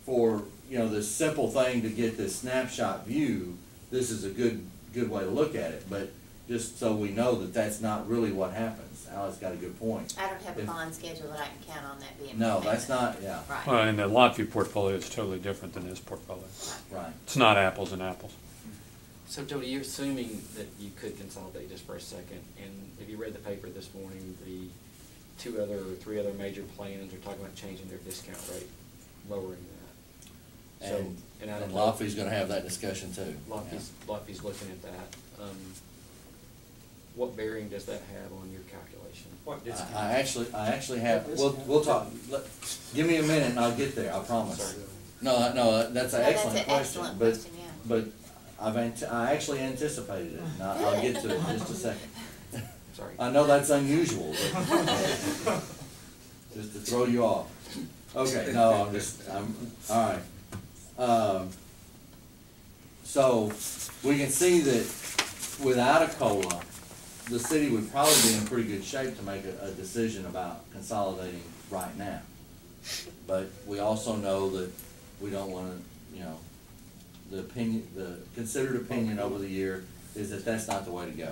for, this simple thing to get this snapshot view, this is a good way to look at it, but just so we know that that's not really what happens. Alice got a good point. I don't have a If- bond schedule that I can count on that being. No, repayment. that's not, yeah, Right. Well, and the Lotview portfolio is totally different than this portfolio. right. It's not apples and apples. So Jody, you're assuming that you could consolidate just for a second, and if you read the paper this morning, the three other major plans are talking about changing their discount rate, lowering that. So, And I don't know. Lofty's gonna have that discussion too. Lofty's looking at that. What bearing does that have on your calculation? What Yeah. discount? I actually have, we'll talk, give me a minute and I'll get there, I promise. Sorry. No, that's an No, that's excellent an question, excellent but, question, yeah. but I actually anticipated it, and I'll get to it in just a second. Sorry. I know that's unusual, but just to throw you off. Okay, no, all right. So, we can see that without a COLA, the city would probably be in pretty good shape to make a decision about consolidating right now. But we also know that we don't wanna, the considered opinion over the year is that that's not the way to go.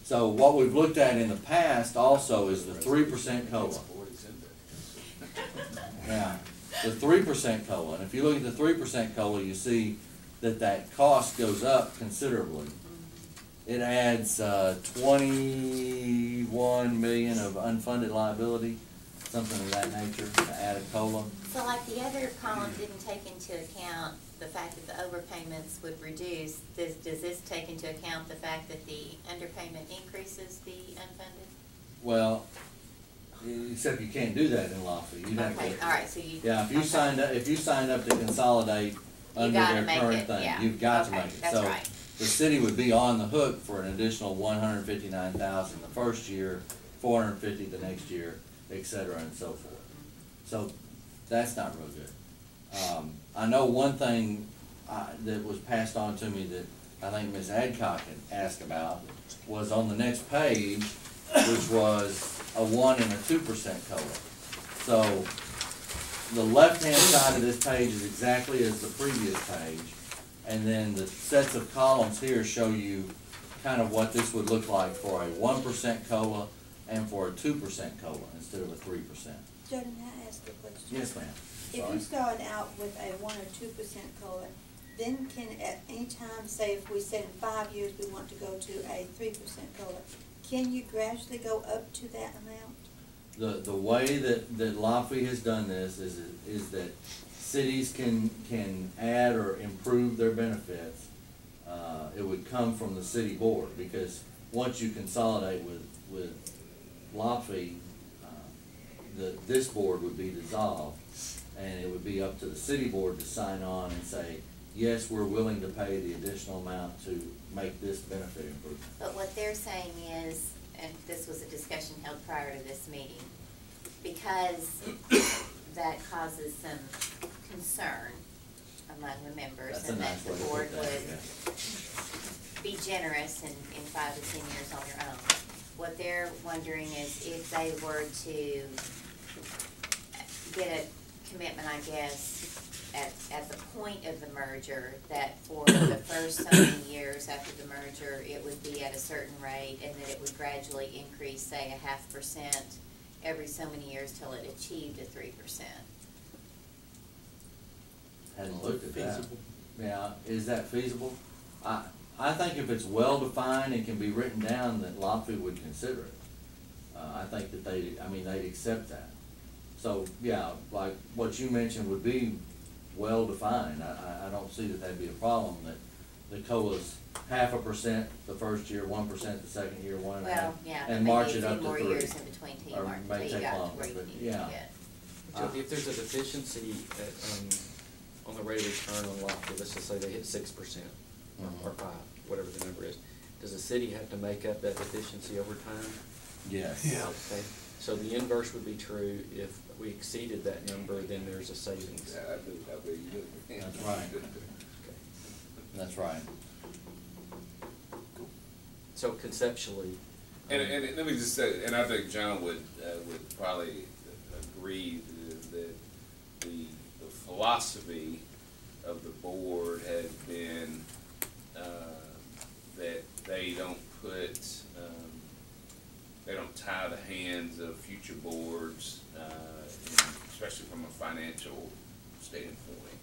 So what we've looked at in the past also is the 3% COLA. Yeah, the 3% COLA, and if you look at the 3% COLA, you see that cost goes up considerably. It adds 21 million of unfunded liability, something of that nature, to add a COLA. So like the other column didn't take into account the fact that the overpayments would reduce, does this take into account the fact that the underpayment increases the unfunded? Well, except you can't do that in Lofty. You'd have Okay, to. all right, so you. Yeah, if you okay. signed up to consolidate under gotta their make current it, thing, yeah. you've got to Okay, make it. that's So right. the city would be on the hook for an additional 159,000 the first year, 450 the next year, et cetera, and so forth. So that's not real good. I know one thing that was passed on to me that I think Ms. Adcock had asked about was on the next page, which was a 1 and a 2% COLA. So the left-hand side of this page is exactly as the previous page, and then the sets of columns here show you kind of what this would look like for a 1% COLA and for a 2% COLA instead of a 3%. Jordan, may I ask a question? Yes, ma'am. If Sorry. you start out with a 1 or 2% COLA, then can at any time, say if we said in 5 years we want to go to a 3% COLA, can you gradually go up to that amount? The way that LAFI has done this is that cities can add or improve their benefits. It would come from the city board, because once you consolidate with LAFI, this board would be dissolved, and it would be up to the city board to sign on and say, yes, we're willing to pay the additional amount to make this benefit improvement. But what they're saying is, and this was a discussion held prior to this meeting, because that causes some concern among the members, That's a and that nice the way to board put that, would yeah. be generous in 5 to 10 years on your own. What they're wondering is if they were to get a commitment, I guess, at the point of the merger, that for the first so many years after the merger, it would be at a certain rate, and that it would gradually increase, say, 0.5% every so many years till it achieved a 3%. Hadn't looked at that. Yeah, is that feasible? I think if it's well-defined and can be written down, that LAFI would consider it. I think that they'd accept that. So, yeah, like what you mentioned would be well-defined. I don't see that that'd be a problem, that the COLA's 0.5% the first year, 1% the second year, 1.5%, Well, yeah, and but march maybe it a up few more to 3. years in between till you Or mark, may till you take got to longer, where you but need to yeah. get. So if there's a deficiency on the rate of return on LAFI, let's just say they hit 6% or 5, whatever the number is, does the city have to make up that deficiency over time? Yes. Okay, so the inverse would be true. If we exceeded that number, then there's a savings. Yeah, that'd be good. That's right. Okay. That's right. So conceptually. And let me just say, and I think John would probably agree that the philosophy of the board has been that they don't tie the hands of future boards, especially from a financial standpoint.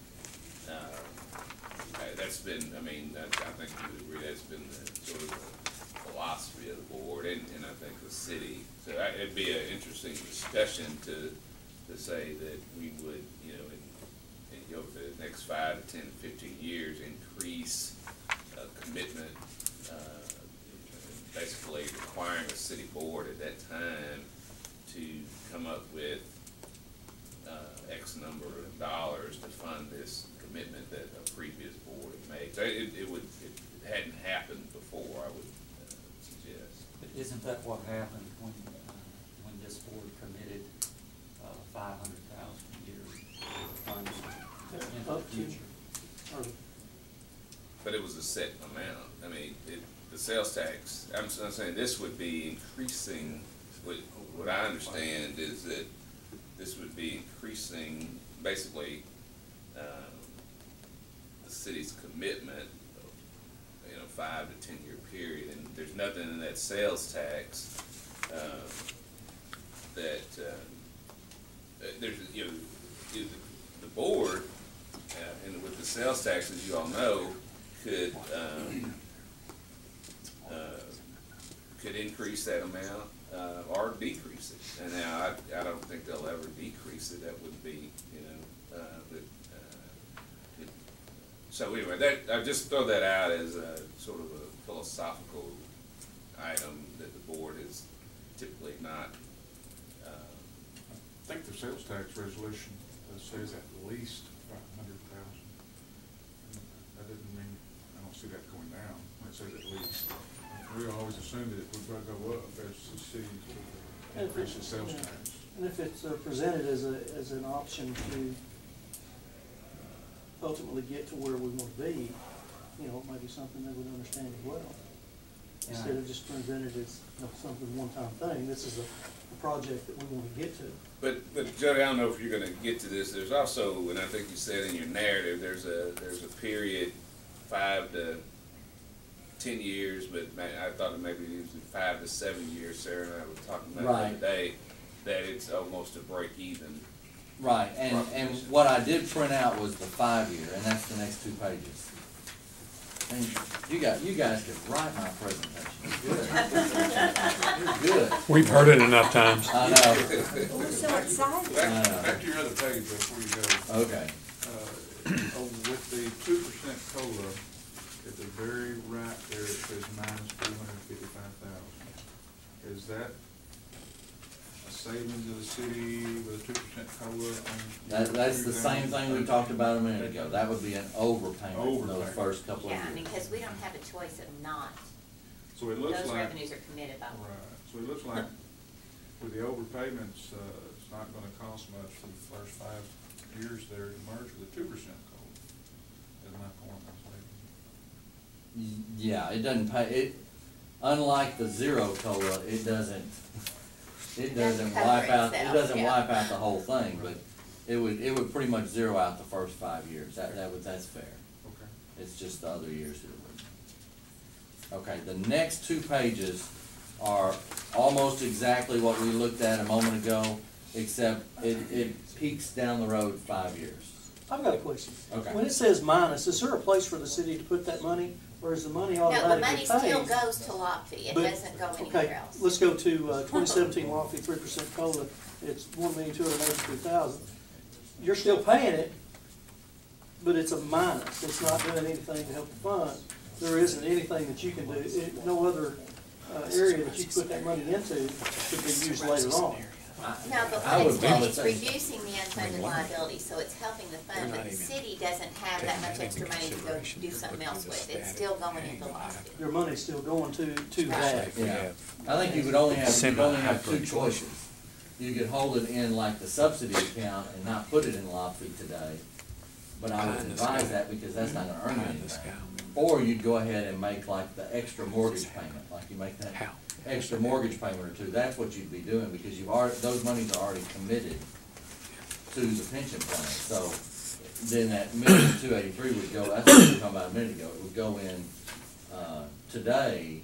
That's been, I think you would agree, that's been the sort of the philosophy of the board, and I think the city. So it'd be an interesting discussion to say that we would, over the next 5 to 10 to 15 years, increase commitment, basically requiring a city board at that time to come up with X number of dollars to fund this commitment that a previous board had made. So it hadn't happened before, I would suggest. But isn't that what happened when this board committed $500,000 a year funding in the future? But it was a set amount. The sales tax, I'm saying this would be increasing, what I understand is that this would be increasing, basically, the city's commitment, 5 to 10 year period, and there's nothing in that sales tax, that, there's, the board, and with the sales tax, as you all know, could increase that amount, or decrease it. And now, I don't think they'll ever decrease it. That would be, so anyway, I just throw that out as a sort of a philosophical item that the board is typically not. I think the sales tax resolution says at least 500,000. That doesn't mean, I don't see that going down. It says at least. We always assumed that it would go up as the city increases sales tax. And if it's presented as an option to ultimately get to where we want to be, it might be something they would understand as well. Yeah. Instead of just presented as something one-time thing, this is a project that we want to get to. But Jody, I don't know if you're going to get to this. There's also, and I think you said in your narrative, there's a period 5 to 10 years, but I thought it maybe it was 5 to 7 years. Sarah and I were talking about Right. the other day, that it's almost a break even. Right, and what I did print out was the 5-year, and that's the next 2 pages. And you guys could write my presentation. Good. You're good. We've heard it enough times. I know. We're so excited. Back to your other page before you go. Okay. With the 2% COLA, at the very right there, it says minus 455,000. Is that a savings of the city with a 2% COLA on? That's the same thing we talked about a minute ago. That would be an overpayment for those Overpayment. first couple of Yeah, I mean, years. because we don't have a choice of not, So it looks those like. revenues are committed by law. Right, so it looks like with the overpayments, it's not gonna cost much for the first 5 years there to merge with a 2% COLA, is my point, I'm saying. Yeah, it doesn't pay, unlike the 0 COLA, it doesn't Doesn't cover wipe out, it itself, doesn't yeah. wipe out the whole thing, but it would pretty much zero out the first 5 years. That's fair. Okay. It's just the other years that it wouldn't. Okay, the next 2 pages are almost exactly what we looked at a moment ago, except it peaks down the road 5 years. I've got a question. Okay. When it says minus, is there a place for the city to put that money, or is the money No, the automatically money paid? still goes to lot fee, it But- doesn't go anywhere Okay, else. let's go to 2017 law fee, 3% COLA, it's $1,283,000. You're still paying it, but it's a minus, it's not doing anything to help the fund. There isn't anything that you can do, no other area that you can put that money into could be used later on. No, but I what would it's doing, probably it's say- reducing the unfunded liability, so it's helping the fund, but the city doesn't have that much extra money to go do something else with. It's still going into lot fee. Your money's still going to that. Yeah, I think you would only have 2 choices. You could hold it in like the subsidy account and not put it in lot fee today, but I would advise that because that's not gonna earn you anything. Or you'd go ahead and make like the extra mortgage payment, like you make that extra mortgage payment or 2, that's what you'd be doing, because those monies are already committed to the pension plan. So then that $1,283,000 would go, that's what we were talking about a minute ago, it would go in today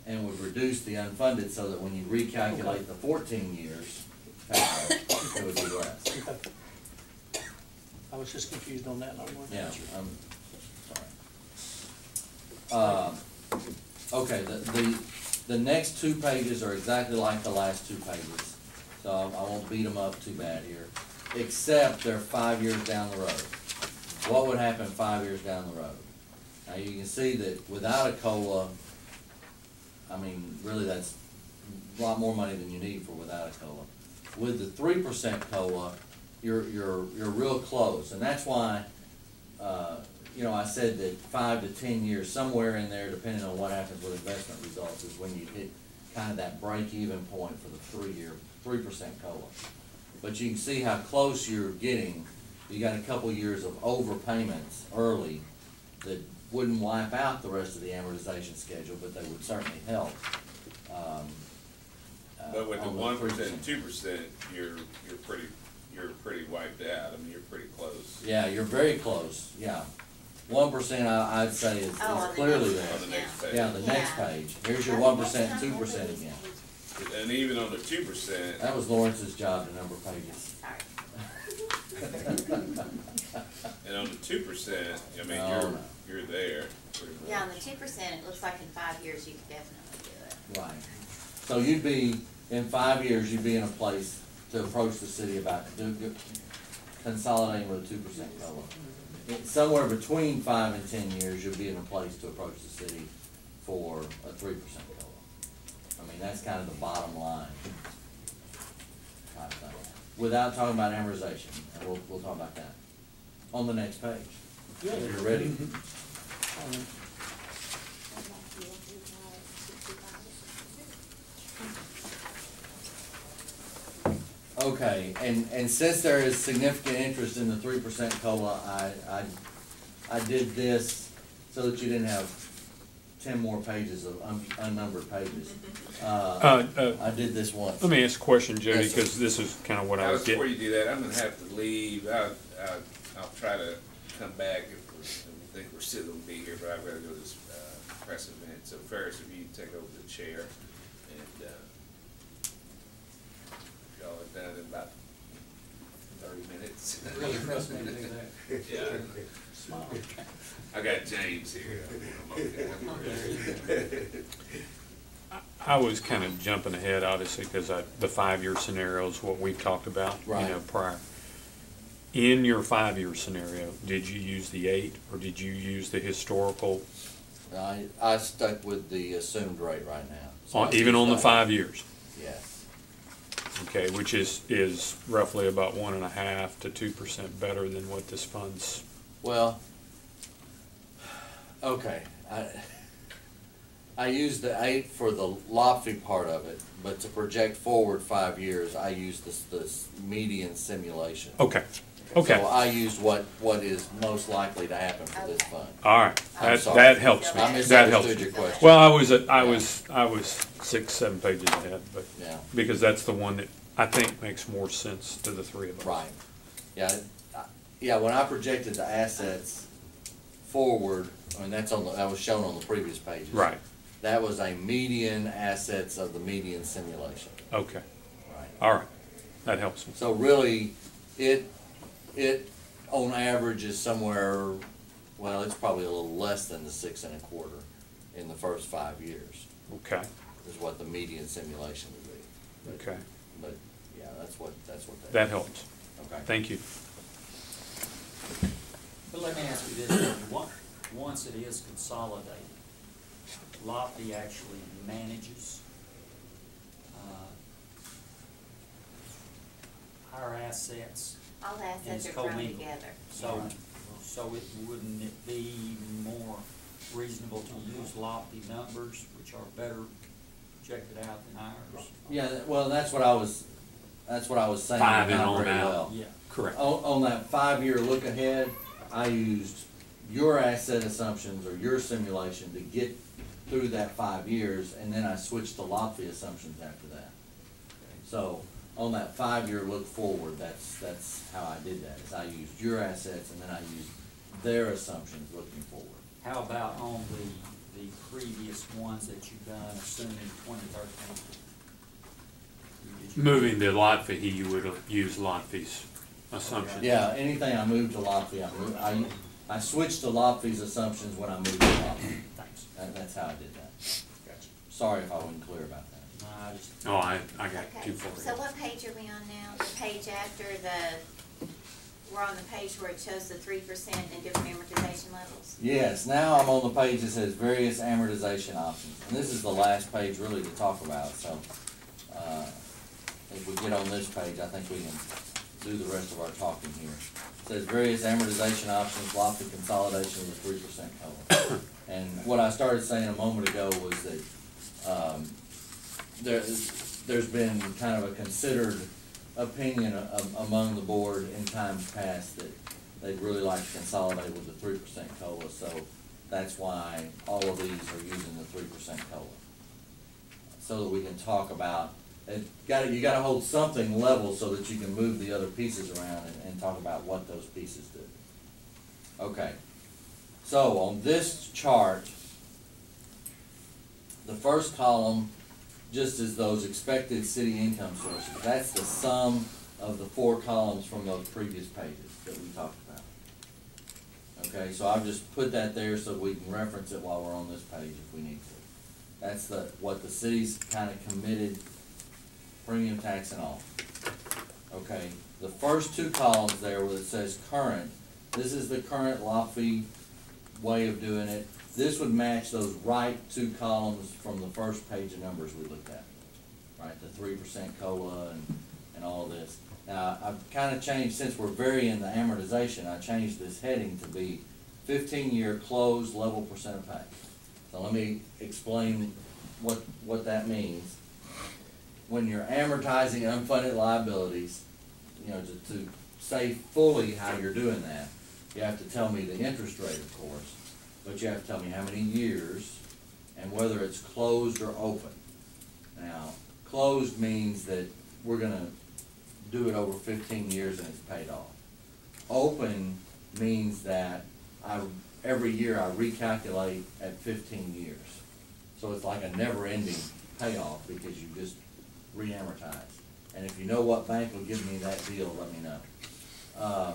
and would reduce the unfunded so that when you recalculate the 14 years, it would be less. Okay. I was just confused on that, and I wanted to Yeah, answer. I'm sorry. Okay, the next 2 pages are exactly like the last 2 pages, so I won't beat them up too bad here, except they're 5 years down the road. What would happen 5 years down the road? Now, you can see that without a COLA, I mean, really that's a lot more money than you need for without a COLA. With the 3% COLA, you're real close, and that's why, I said that 5 to 10 years, somewhere in there, depending on what happens with investment results, is when you hit kind of that break-even point for the 3% COLA. But you can see how close you're getting. You got a couple years of overpayments early that wouldn't wipe out the rest of the amortization schedule, but they would certainly help. But with the on 1% and 2%, you're pretty wiped out. I mean, you're pretty close. Yeah, you're very close, yeah. 1% I'd say is on the clearly next there. On the next page. Yeah, the next Yeah. page. Here's your 1% and 2% again. And even on the 2%, That was Lawrence's job to number pages. Sorry. and on the 2%, I mean, No. you're there. pretty much. Yeah, on the 2%, it looks like in 5 years you could definitely do it. Right. So you'd be, in 5 years, you'd be in a place to approach the city about consolidating with a 2% COLA. Somewhere between 5 and 10 years, you'll be in a place to approach the city for a 3% COLA. I mean, that's kind of the bottom line type thing. Without talking about amortization, and we'll talk about that on the next page. Yeah. If you're ready. Okay, and since there is significant interest in the 3% COLA, I did this so that you didn't have 10 more pages of unnumbered pages. I did this once. Let me ask a question, Jody, Yes, sir. because this is kind of what I was Before getting. you do that, I'm gonna have to leave. I'll try to come back if we think we're still gonna be here, but I've gotta go to this press event. So Ferris, if you take over the chair, and y'all are done in about 30 minutes. Really pressed me to do that. Yeah. Smile. I got James here. I was kind of jumping ahead, obviously, because the 5-year scenario is what we've talked about, Right. prior. In your 5-year scenario, did you use the 8, or did you use the historical, I stuck with the assumed rate right now. So I even used on the that. 5 years? Yes. Okay, which is roughly about 1.5% to 2% better than what this fund's. Well, okay, I used the 8 for the LOPFI part of it, but to project forward 5 years, I used this median simulation. Okay, okay, So I used what is most likely to happen for this Okay. fund. all right, I'm that, sorry. that helps me, I that helps misunderstood me. your question. Well, I was 6, 7 pages ahead, but, Yeah, because that's the one that I think makes more sense to the three of us. right. Yeah, when I projected the assets forward, I mean, that was shown on the previous pages. Right, That was a median assets of the median simulation. okay, Right. all right, that helps me. So really, it on average is somewhere, well, it's probably a little less than the 6 1/4 in the first 5 years, Okay, is what the median simulation would be. okay, But, yeah, that's what that helps, Okay. thank you. But let me ask you this, once it is consolidated, LOPFI actually manages our assets, All the and assets it's are thrown commingled. together. So wouldn't it be more reasonable to use LOPFI numbers, which are better projected out than ours? Yeah, well, that's what I was saying. 5 and not on very out. well. Yeah. Correct. On that 5-year look ahead, I used your asset assumptions or your simulation to get through that 5 years, and then I switched to LOPFI assumptions after that. So, on that 5-year look forward, that's how I did that, is I used your assets and then I used their assumptions looking forward. How about on the previous ones that you've done, assuming 2013? Moving to LOTFI, you would have used LOTFI's assumptions. Yeah, anything I moved to LOPFI, I switched to LOPFI's assumptions when I moved to LOPFI. Thanks. That's how I did that. Gotcha. Sorry if I wasn't clear about that. No, I just. Oh, I got Okay, too far so ahead. what page are we on now? The page after we're on the page where it shows the 3% and different amortization levels? Yes, now I'm on the page that says various amortization options, and this is the last page really to talk about, so, if we get on this page, I think we can do the rest of our talking here. It says various amortization options, LOPFI consolidation with a 3% COLA. And what I started saying a moment ago was that, there's been kind of a considered opinion among the board in times past that they'd really like to consolidate with the 3% COLA, so that's why all of these are using the 3% COLA. So that we can talk about, you gotta hold something level so that you can move the other pieces around and talk about what those pieces do. Okay, so on this chart, the first column just as those expected city income sources. That's the sum of the 4 columns from those previous pages that we talked about. Okay, so I've just put that there so we can reference it while we're on this page if we need to. That's what the city's kind of committed, premium tax and all. Okay, the first 2 columns there where it says current, this is the current LOPFI way of doing it. This would match those right 2 columns from the first page of numbers we looked at, right? The 3% COLA and all of this. Now, I've kind of changed, since we're varying the amortization, I changed this heading to be 15-year closed level percent of pay. So let me explain what that means. When you're amortizing unfunded liabilities, you know, to say fully how you're doing that, you have to tell me the interest rate, of course. But you have to tell me how many years and whether it's closed or open. Now, closed means that we're gonna do it over 15 years and it's paid off. Open means that every year I recalculate at 15 years. So it's like a never-ending payoff because you just re-amortize. And if you know what bank will give me that deal, let me know.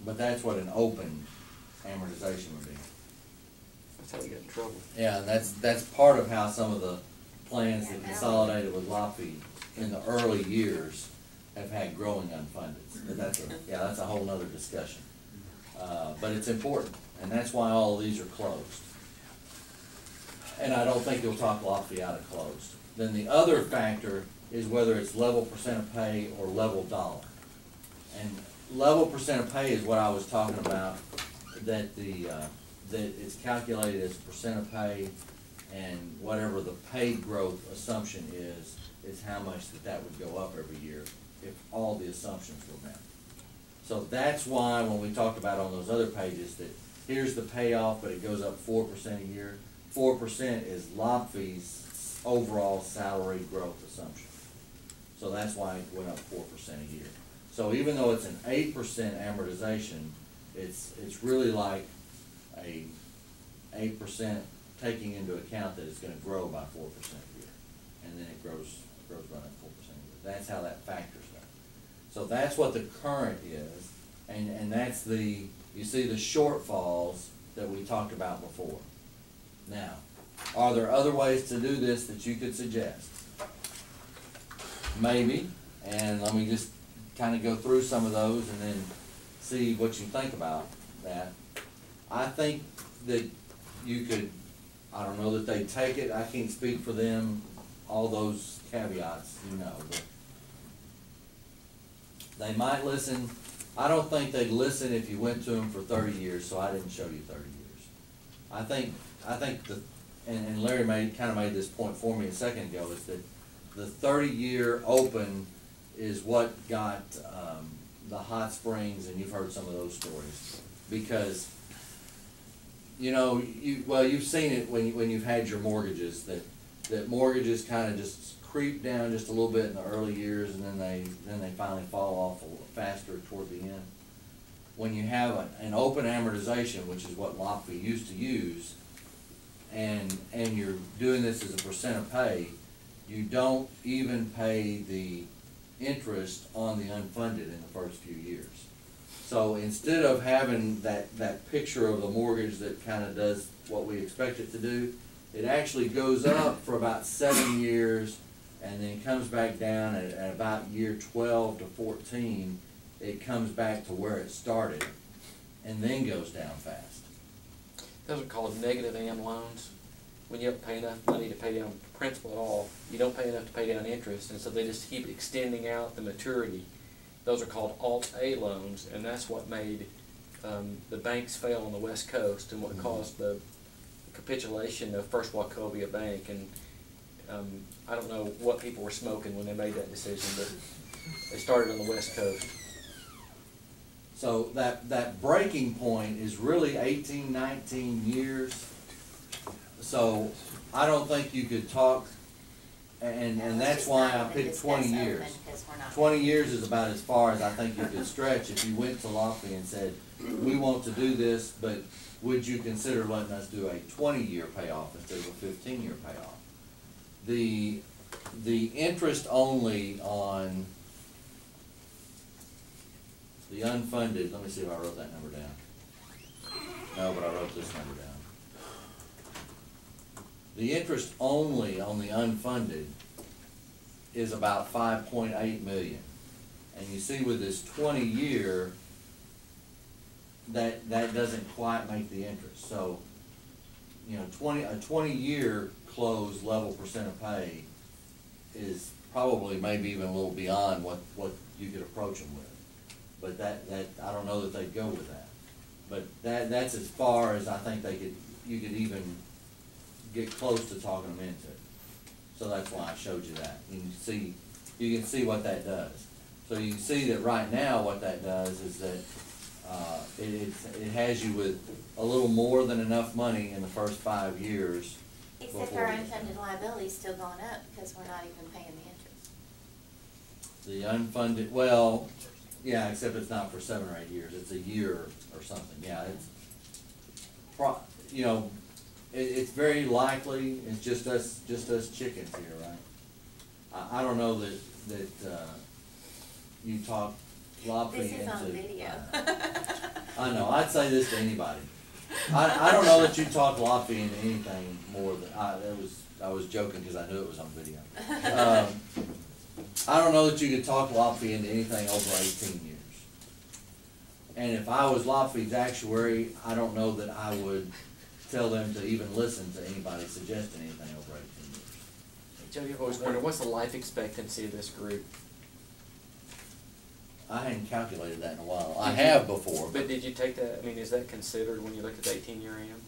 But that's what an open amortization would be. That's how we get in trouble. Yeah, and that's part of how some of the plans that consolidated with LAFI in the early years have had growing unfunded. But that's a whole nother discussion. But it's important, and that's why all of these are closed. And I don't think you'll talk LAFI out of closed. Then the other factor is whether it's level percent of pay or level dollar. And level percent of pay is what I was talking about, that that it's calculated as percent of pay, and whatever the pay growth assumption is how much that would go up every year if all the assumptions were met. So that's why when we talked about on those other pages that here's the payoff, but it goes up 4% a year. 4% is LAFI's overall salary growth assumption. So that's why it went up 4% a year. So even though it's an 8% amortization, it's really like a 8% taking into account that it's going to grow by 4% a year, and then it grows by that 4% a year. That's how that factors that. So that's what the current is, and that's you see the shortfalls that we talked about before. Now, are there other ways to do this that you could suggest? Maybe, and let me just kind of go through some of those and then see what you think about that. I think that you could, I don't know that they'd take it, I can't speak for them, all those caveats, but they might listen. I don't think they'd listen if you went to them for 30 years, so I didn't show you 30 years. I think and Larry kind of made this point for me a second ago, is that the 30-year open is what got the hot springs, and you've heard some of those stories. Because, you've seen it when you've had your mortgages, that mortgages kind of just creep down just a little bit in the early years, and then they finally fall off a little faster toward the end. When you have an open amortization, which is what LAFI used to use, and you're doing this as a percent of pay, you don't even pay the interest on the unfunded in the first few years. So instead of having that picture of the mortgage that kind of does what we expect it to do, it actually goes up for about 7 years and then comes back down at about year 12 to 14. It comes back to where it started and then goes down fast. Those are called negative AM loans. When you don't pay enough money to pay down principal at all, you don't pay enough to pay down interest, and so they just keep extending out the maturity. Those are called Alt-A loans, and that's what made the banks fail on the West Coast and what caused the capitulation of First Wachovia Bank. And I don't know what people were smoking when they made that decision, but they started on the West Coast. So that breaking point is really 18, 19 years. So I don't think you could talk, and that's why I picked 20 years. 20 years is about as far as I think you could stretch if you went to LAFI and said, we want to do this, but would you consider letting us do a 20-year payoff instead of a 15-year payoff? The interest only on the unfunded, let me see if I wrote that number down. No, but I wrote this number down. The interest only on the unfunded is about 5.8 million. And you see with this 20-year, that doesn't quite make the interest. So, a 20-year closed level percent of pay is probably maybe even a little beyond what you could approach them with. But that I don't know that they'd go with that. But that's as far as I think you could even get close to talking them into it. So that's why I showed you that. You can see what that does. So you can see that right now what that does is that it has you with a little more than enough money in the first 5 years. Except our unfunded liability is still going up because we're not even paying the interest. The unfunded, well, yeah, except it's not for 7 or 8 years. It's a year or something. Yeah, you know, it's very likely, it's just us chickens here, right? I don't know that you talk lobby This into. is on video. I know, I'd say this to anybody. I don't know that you talk lobby into anything more than, I was joking because I knew it was on video. I don't know that you could talk lobby into anything over 18 years. And if I was Lofty's actuary, I don't know that I would tell them to even listen to anybody suggesting anything over 18 years. Jody, I've always wondered, what's the life expectancy of this group? I hadn't calculated that in a while. I have before. But did you take that, I mean, is that considered when you look at the 18-year AM?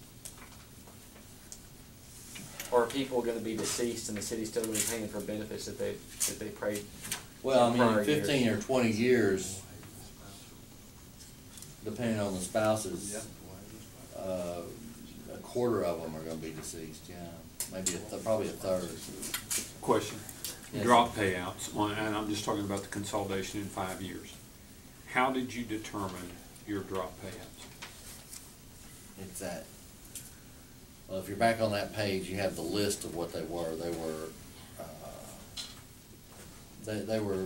Or are people gonna be deceased and the city's still gonna be paying for benefits that they paid? Well, I in mean, prior 15 years? or 20 years, depending on the spouses, a quarter of them are gonna be deceased, yeah. Maybe probably a third. Question. Yes. Drop payouts, and I'm just talking about the consolidation in 5 years. How did you determine your drop payouts? It's that. Well, if you're back on that page, you have the list of what they were. They were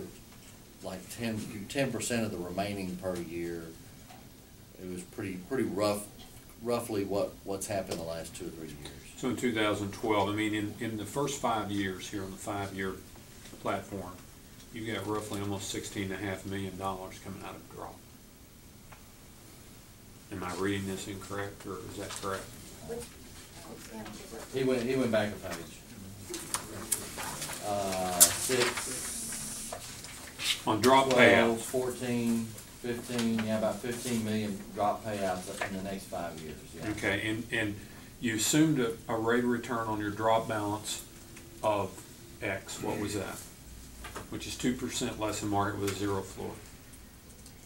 like 10% of the remaining per year. It was pretty roughly what's happened the last 2 or 3 years. So in 2012, I mean, in the first 5 years here on the 5-year platform, you got roughly almost $16.5 million coming out of drop. Am I reading this incorrect, or is that correct? He went back a page. 6, On drop 12, payouts. 14, 15, yeah, about 15 million drop payouts in the next 5 years, yeah. Okay, and you assumed a rate of return on your drop balance of X. What was that? Which is 2% less than market with a zero floor.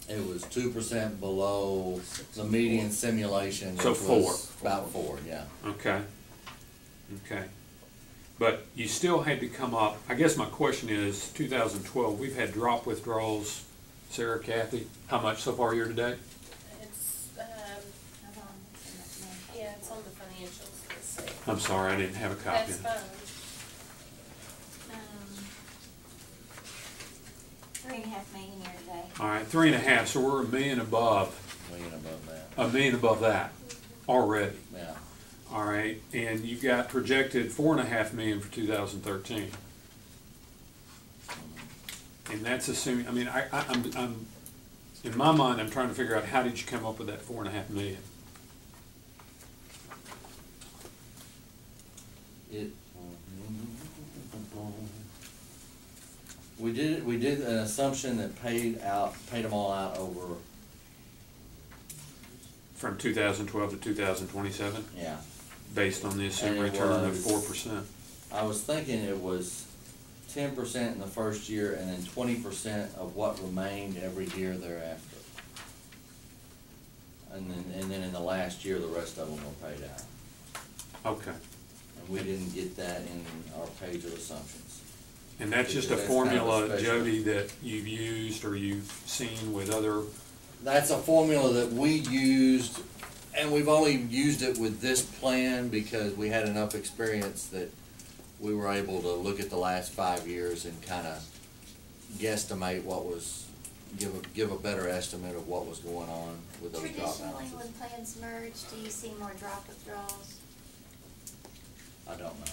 It was 2% below the median simulation. So which 4. was about 4, yeah. Okay. Okay. But you still had to come up, I guess my question is, 2012, we've had drop withdrawals. Sarah, Kathy, how much so far year to date? It's, yeah, it's on the financials, let's see. I'm sorry, I didn't have a copy. That's fine. 3.5 million year to date. All right, 3.5, so we're $1 million above, Million above that, $1 million above that already. yeah. All right, and you've got projected $4.5 million for 2013. And that's assuming, I mean, I'm in my mind, I'm trying to figure out how did you come up with that $4.5 million? We did an assumption that paid them all out over, From 2012 to 2027, yeah. based on the assumed And it return of was- 4%. I was thinking it was 10% in the first year and then 20% of what remained every year thereafter. And then in the last year, the rest of them were paid out. Okay. And we didn't get that in our page of assumptions. And that's just a That's kind of a formula, special- Jody, that you've used or you've seen with other, That's a formula that we used, and we've only used it with this plan because we had enough experience that we were able to look at the last 5 years and kind of guesstimate what was, give a better estimate of what was going on with those drop Traditionally, balances. when plans merge, do you see more drop withdrawals? I don't know.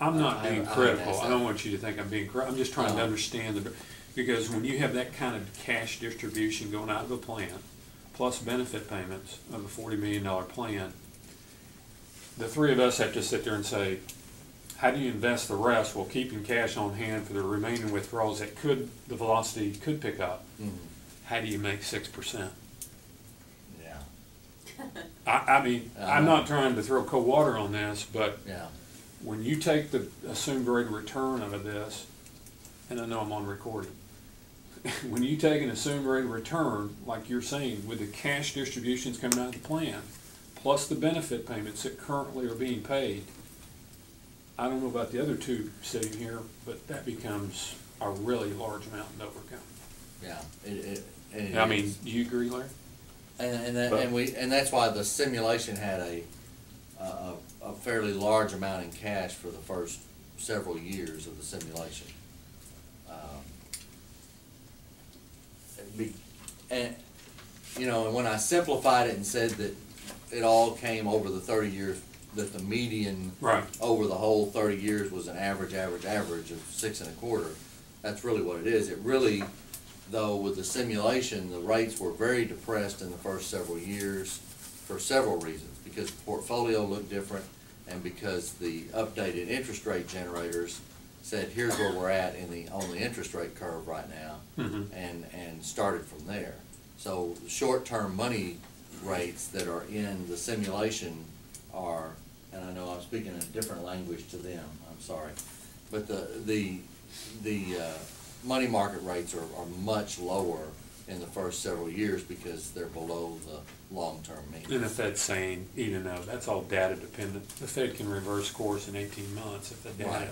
I'm not I being haven't critical, asked I that. don't want you to think I'm being critical, I'm just trying to No. understand because when you have that kind of cash distribution going out of a plan, plus benefit payments of a $40 million plan, the three of us have to sit there and say, how do you invest the rest while keeping cash on hand for the remaining withdrawals that the velocity could pick up? Mm-hmm. How do you make 6%? Yeah, I mean, I'm not trying to throw cold water on this, but yeah. when you take the assumed rate of return out of this, and I know I'm on recording, when you take an assumed rate of return, like you're saying, with the cash distributions coming out of the plan, plus the benefit payments that currently are being paid, I don't know about the other two sitting here, but that becomes a really large mountain to overcome. Yeah, And I mean, do you agree, Larry? And that's why the simulation had a fairly large amount in cash for the first several years of the simulation. And you know, and when I simplified it and said that it all came over the 30 years, that the median Right. over the whole 30 years was an average of 6.25, that's really what it is. It really, though, with the simulation, the rates were very depressed in the first several years for several reasons, because the portfolio looked different and because the updated interest rate generators said, here's where we're at on the interest rate curve right now, and started from there. So short-term money rates that are in the simulation are, and I know I'm speaking a different language to them, I'm sorry, but the money market rates are much lower in the first several years because they're below the long-term mean. And the Fed's saying, even though that's all data dependent, the Fed can reverse course in 18 months if the data. Right.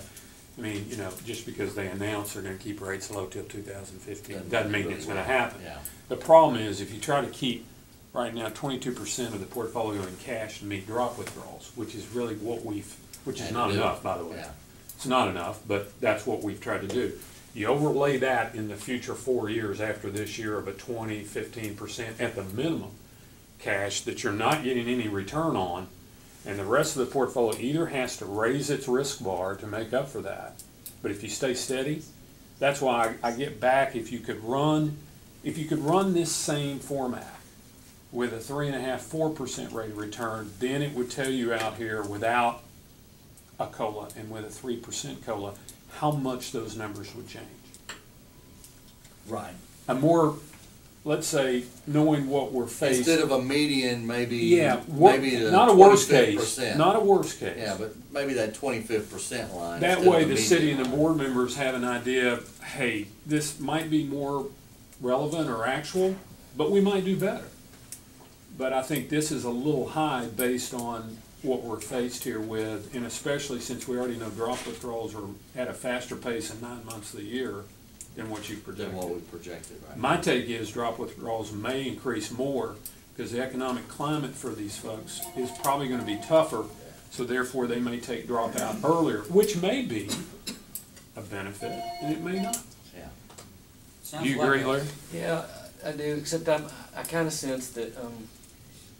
I mean, you know, just because they announce they're gonna keep rates low till 2015, Doesn't doesn't mean really it's gonna work. happen. Yeah. The problem is, if you try to keep, right now, 22% of the portfolio in cash to meet drop withdrawals, which is really what which is Had to not do. enough, by the way. Yeah. It's not enough, but that's what we've tried to do. You overlay that in the future 4 years after this year of a 20, 15% at the minimum cash that you're not getting any return on, and the rest of the portfolio either has to raise its risk bar to make up for that. But if you stay steady, that's why I get back, if you could run this same format with a 3.5%, 4% rate of return, then it would tell you out here without a COLA and with a 3% COLA, how much those numbers would change. Right. A more, let's say, knowing what we're facing. Instead of a median, maybe Yeah, maybe the not a worst 25th case, percent. not a worst case. Yeah, but maybe that 25th percent line. That instead of way, the the city median and the line. board members have an idea, hey, this might be more relevant or actual, but we might do better. But I think this is a little high based on what we're faced here with, and especially since we already know drop withdrawals are at a faster pace in 9 months of the year than what you Than projected. what we projected, right? My take is drop withdrawals may increase more because the economic climate for these folks is probably going to be tougher, so therefore they may take drop out earlier, which may be a benefit, and it may not. Yeah. Sounds Do you like agree, it. Larry? Yeah, I do, except I kind of sense that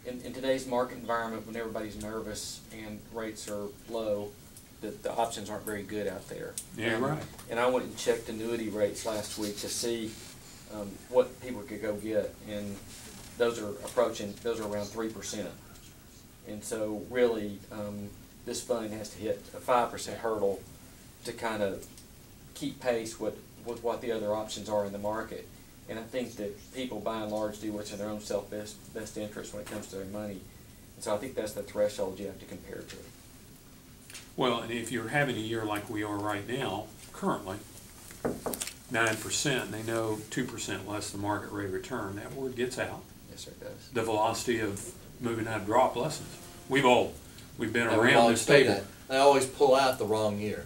in today's market environment, when everybody's nervous and rates are low, that the options aren't very good out there. Yeah, right. And I went and checked annuity rates last week to see what people could go get, and those are around 3%. And so really, this fund has to hit a 5% hurdle to kind of keep pace with what the other options are in the market. And I think that people, by and large, do what's in their own best interest when it comes to their money. And so I think that's the threshold you have to compare to. Well, and if you're having a year like we are right now, currently, 9%, they know 2% less the market rate of return, that word gets out. Yes, sir, it does. The velocity of moving out of drop lessens. We've been And we around always this say table. that. They always pull out the wrong year.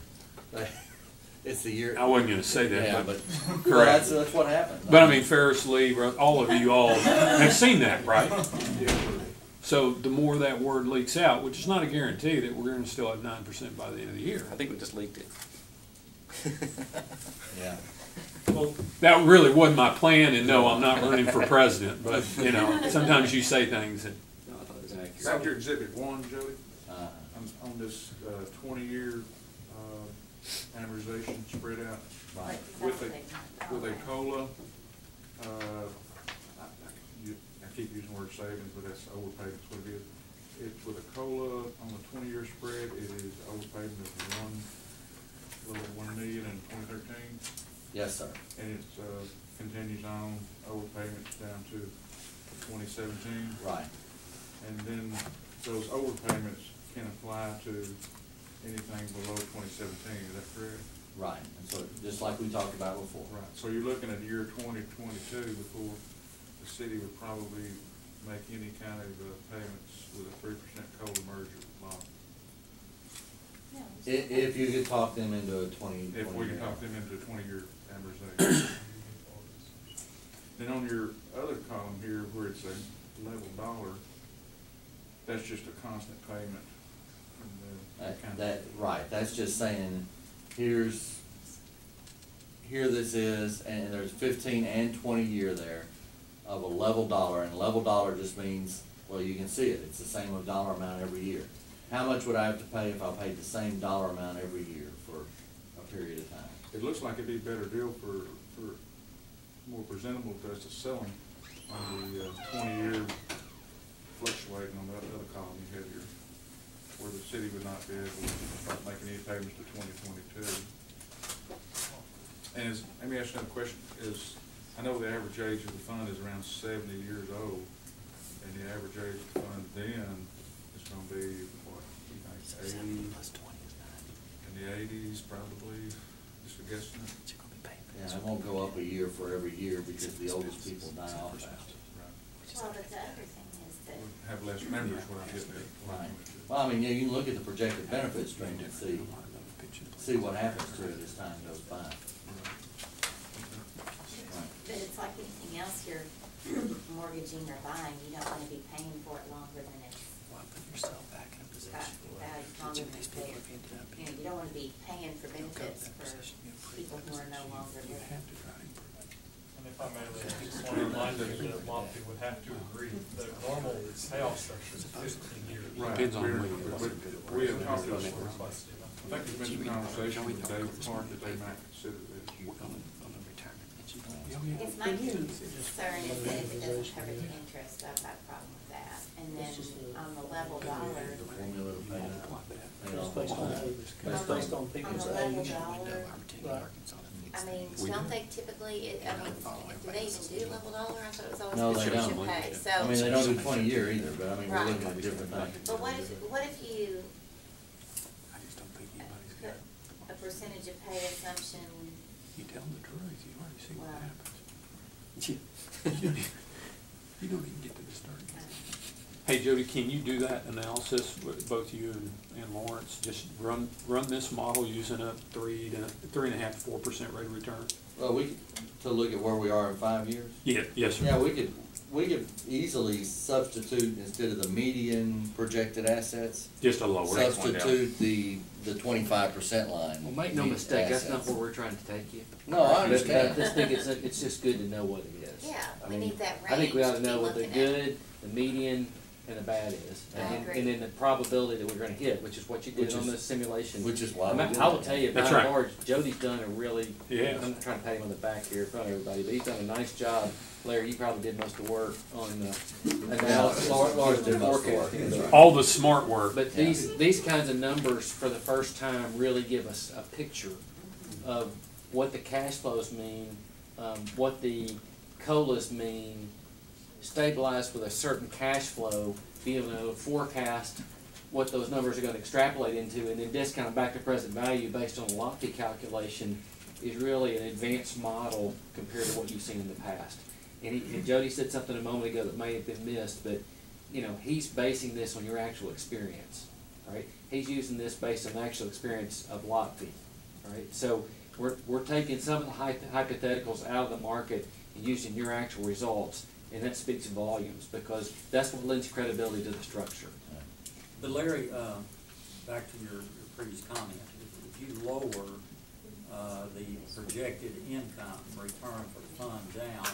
It's the year. I wasn't gonna say that, Yeah, but well, correct. that's what happened. But I mean, Ferris Lee, all of you all have seen that, right? So the more that word leaks out, which is not a guarantee that we're gonna still have 9% by the end of the year. I think we just leaked it. Yeah. Well, that really wasn't my plan, and no, I'm not running for president, but, you know, sometimes you say things that, No, I thought it was accurate. Back to exhibit 1, Jody, Uh, on this 20-year amortization spread out. right. With a COLA, I keep using the word savings, but that's overpayment, what it is. It's with a COLA on the 20-year spread, it is overpayment of $1 million in 2013, Yes, sir. and it continues on overpayments down to 2017. Right. And then those overpayments can apply to anything below 2017, is that correct? Right. And so just like we talked about before. Right, so you're looking at year 2022 before the city would probably make any kind of payments with a 3% COLA merger law. If you could talk them into a 20. If we can talk them into a 20-year amortization. Then then on your other column here, where it's a level dollar, that's just a constant payment. Right, that's just saying, here this is, and there's 15 and 20 year there of a level dollar, and level dollar just means, well, you can see it, it's the same dollar amount every year. How much would I have to pay if I paid the same dollar amount every year for a period of time? It looks like it'd be a better deal for more presentable to us to sell them on the 20-year fluctuating on that other column you have here, where the city would not be able to start making any payments to 2022. And let me ask you another question, I know the average age of the fund is around 70 years old, and the average age of the fund then is going to be, what, you think, 80? In the 80s, probably, just a guesstimate. Yeah, it won't go up a year for every year because the oldest people die off fast. Well, but the other thing is that, Have less members, what I'm getting at. Right. Well, I mean, you can look at the projected benefit stream and see what happens to it as time goes by. Right. but it's like anything else you're mortgaging or buying, you don't wanna be paying for it longer than it's Put yourself back in a position longer than it's there. You know, you don't wanna be paying for benefits for people who are no longer living. And if I may, I just want to remind you that Lofty would have to agree that normal payoff structure is 15 years. Right. Depends on we have talked about, I think there's been some conversation with Dave Clark that they might consider this. I guess my concern is that if it doesn't cover the interest, I've got a problem with that. And then on the level dollar, Formula to pay it off. It's based on age, it's based on people's on the level age. dollar, Right. I mean, don't they typically, do they even do level dollar? I thought it was No, always they contingent don't. pay, so. I mean, they don't do 20 year either, but I mean, we're Right. looking at different things. But what if you put a percentage of pay assumption, You tell them the truth, you already see what Well. happens. You don't even get to the starting. Hey Jody, can you do that analysis with both you and Lawrence? Just run this model using a 3.5 to 4% rate of return? Well, to look at where we are in 5 years? Yeah, yes, sir. Yeah, we could easily substitute, instead of the median projected assets, Just a lower. substitute the 25% line. Well, make no median mistake, that's not assets. where we're trying to take you. No, I But understand. I just think it's just good to know what it is. yeah, I we mean, need that range. I think we ought to to be know what the looking at. good, the median, and the bad is. I agree. And then the probability that we're gonna hit, which is what you did Which on is- the simulation. Which is why I we mean, did I will it. tell you, by That's and right. large, Jody's done a really, Yeah. I'm not trying to pat him on the back here in front of everybody, but he's done a nice job. Larry, you probably did most of the work on the analysis, large did most of the work. forecasting. All the smart work. But these kinds of numbers for the first time really give us a picture of what the cash flows mean, what the COLAs mean, stabilized with a certain cash flow, be able to forecast what those numbers are gonna extrapolate into, and then discount back to present value based on a Lofty calculation is really an advanced model compared to what you've seen in the past. And Jody said something a moment ago that may have been missed, but, you know, he's basing this on your actual experience, right? He's using this based on the actual experience of Lofty, right? So we're taking some of the hypotheticals out of the market and using your actual results, and that speaks volumes, because that's what lends credibility to the structure. But Larry, back to your previous comment, if you lower the projected income return for the fund down,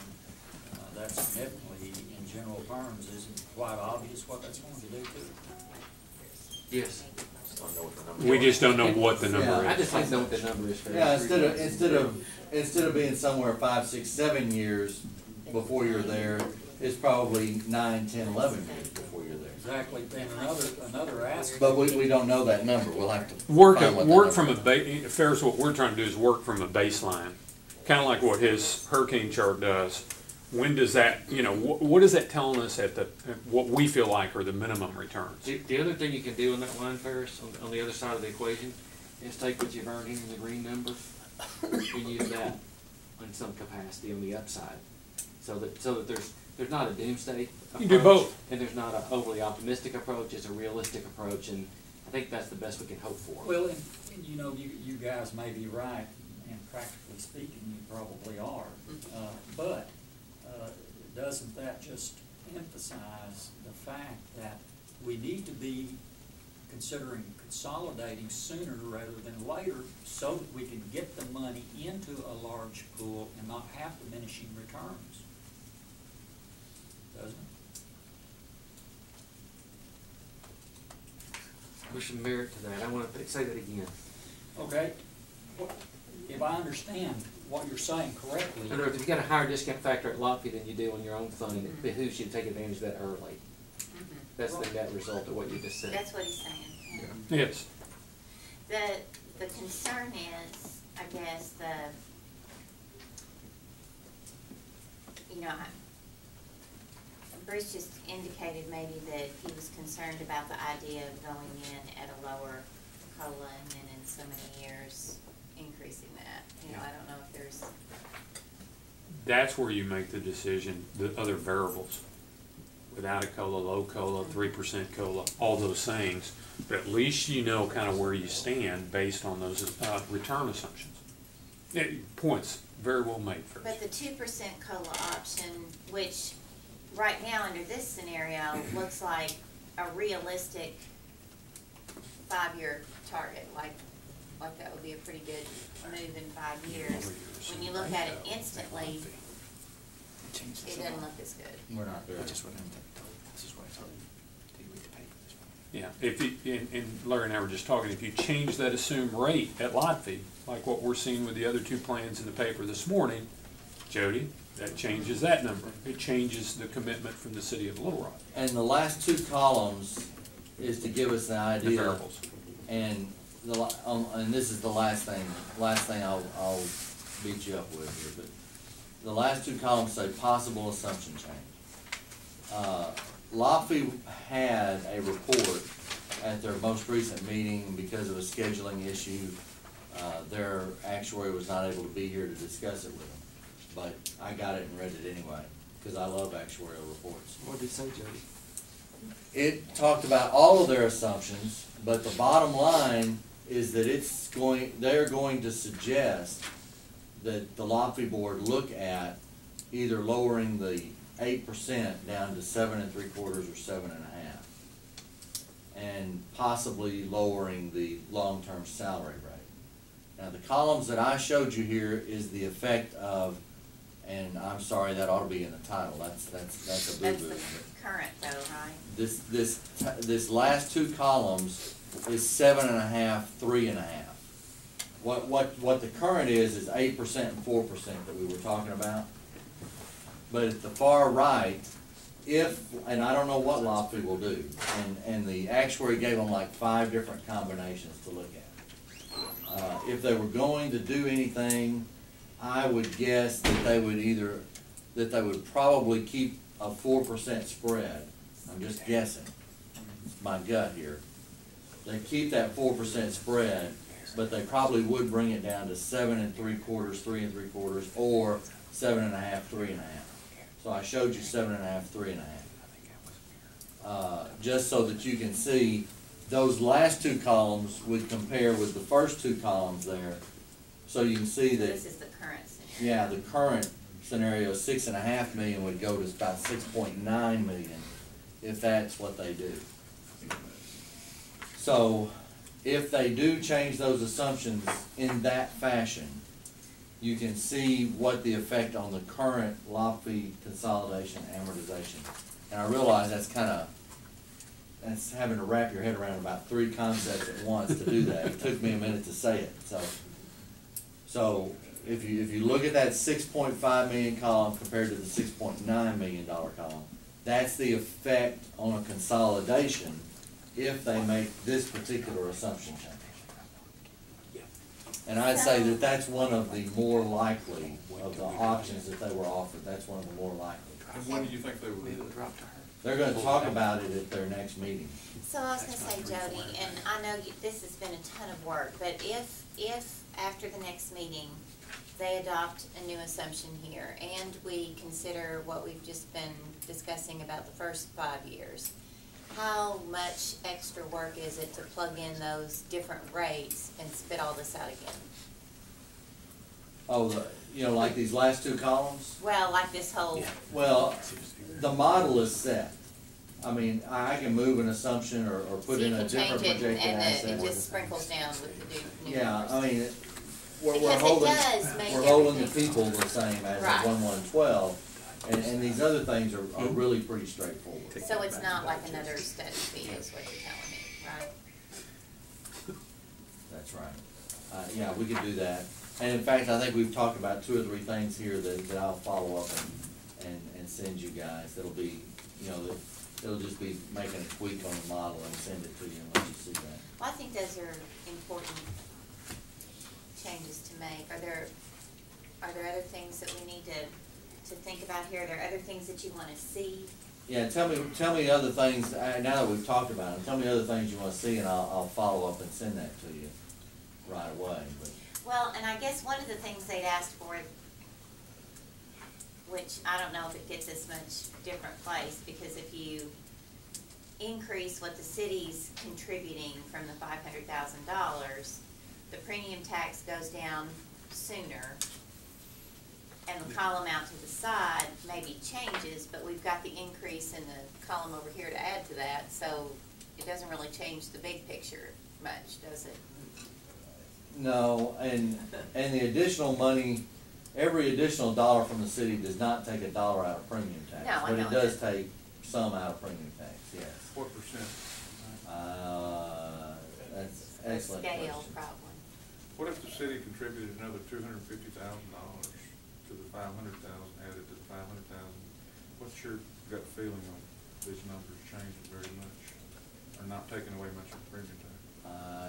that significantly, in general terms, isn't quite obvious what that's going to do to it. Yes. We just don't know what the Yeah, number I is. just like to know what the number is for Yeah, every- instead of being somewhere 5, 6, 7 years before you're there, it's probably 9, 10, 11 years before you're there. Exactly, and another aspect. But we don't know that number, we'll have to Work find what that work from number a Ferris, what we're trying to do is work from a baseline, kind of like what his hurricane chart does. When does that, you know, what is that telling us at what we feel like are the minimum returns? The other thing you can do on that line, Ferris, on the other side of the equation, is take what you've earned here in the green number and use that in some capacity on the upside, so that there's not a doomsday approach. You do both. And there's not an overly optimistic approach, it's a realistic approach, and I think that's the best we can hope for. Well, and you know, you guys may be right, and practically speaking, you probably are. But doesn't that just emphasize the fact that we need to be considering consolidating sooner rather than later so that we can get the money into a large pool and not have diminishing returns? Doesn't it? There's some merit to that. I want to say that again. Okay, if I understand what you're saying correctly. In other words, if you got a higher discount factor at lot fee than you do on your own fund, it behooves you to take advantage of that early. That's the net result of what you just said. That's what he's saying. Yeah. Yes. The concern is, I guess, Bruce just indicated maybe that he was concerned about the idea of going in at a lower COLA and then in so many years increasing that. I don't know if there's. That's where you make the decision, the other variables. Without a COLA, low COLA, 3% COLA, all those things. But at least you know kind of where you stand based on those return assumptions. Yeah, points very well made first. But the 2% COLA option, which right now under this scenario looks like a realistic 5-year target, like that would be a pretty good move in 5 years. When you look at it instantly, it doesn't look as good. We're not there. Yeah, if you, and Larry and I were just talking, if you change that assumed rate at lot fee, like what we're seeing with the other two plans in the paper this morning, Jody, that changes that number. It changes the commitment from the city of Little Rock. And the last two columns is to give us an idea. The variables. And and this is the last thing I'll beat you up with here, but the last two columns say possible assumption change. Lot fee had a report at their most recent meeting because of a scheduling issue. Their actuary was not able to be here to discuss it with them, but I got it and read it anyway, because I love actuarial reports. What did it say, Jody? It talked about all of their assumptions, but the bottom line is that they're going to suggest that the lot fee board look at either lowering the 8% down to 7 3/4 or 7.5, and possibly lowering the long-term salary rate. Now, the columns that I showed you here is the effect of, and I'm sorry, that ought to be in the title. That's a boo-boo. That's the current though, right? This last two columns is 7.5, 3.5. What the current is 8% and 4% that we were talking about. But at the far right, and I don't know what lot fee will do, and the actuary gave them like 5 different combinations to look at. If they were going to do anything, I would guess that they would probably keep a 4% spread. I'm just guessing. It's my gut here. They keep that 4% spread, but they probably would bring it down to 7 3/4, 3 3/4, or 7.5, 3.5. So I showed you 7.5, 3.5. Just so that you can see those last two columns would compare with the first two columns there. So you can see that. This is the current scenario. Yeah, the current scenario, 6.5 million would go to about 6.9 million if that's what they do. So if they do change those assumptions in that fashion, you can see what the effect on the current lot fee consolidation amortization. And I realize that's having to wrap your head around about 3 concepts at once to do that. It took me a minute to say it. So if you look at that 6.5 million column compared to the $6.9 million column, that's the effect on a consolidation if they make this particular assumption change. And I'd say that that's one of the more likely of the options that they were offered. That's one of the more likely. And when do you think they would do it? They're gonna talk about it at their next meeting. So I was gonna say, Jody, and I know this has been a ton of work, but if after the next meeting, they adopt a new assumption here, and we consider what we've just been discussing about the first 5 years, how much extra work is it to plug in those different rates and spit all this out again? Oh, like these last two columns? Well, like this whole, Well, the model is set. I mean, I can move an assumption or so put you in a can change different it projected and asset. it just sprinkles down with the new Yeah, numbers. I mean, we're Because it holding, does make we're holding the everything- people the same as Right. the 1112, and these other things are really pretty straightforward. So it's not like another study fee is what you're telling me, right? That's right. Yeah, we could do that. And in fact, I think we've talked about 2 or 3 things here that I'll follow up and send you guys. That'll be, it'll just be making a tweak on the model and send it to you and let you see that. Well, I think those are important changes to make. Are there other things that we need to think about here? Are there other things that you wanna see? Yeah, tell me other things, now that we've talked about them, tell me other things you wanna see and I'll follow up and send that to you right away, but. Well, and I guess one of the things they'd asked for, which I don't know if it gets this much different place, because if you increase what the city's contributing from the $500,000, the premium tax goes down sooner, and the column out to the side maybe changes, but we've got the increase in the column over here to add to that, so it doesn't really change the big picture much, does it? No, and the additional money, every additional dollar from the city does not take a dollar out of premium tax. No, I But know it does that. take some out of premium tax, yes. What percent? That's an excellent question. Scale problem. What if the city contributed another $250,000 to the 500,000, added to the 500,000? What's your gut feeling on these numbers changing very much, or not taking away much of the premium tax?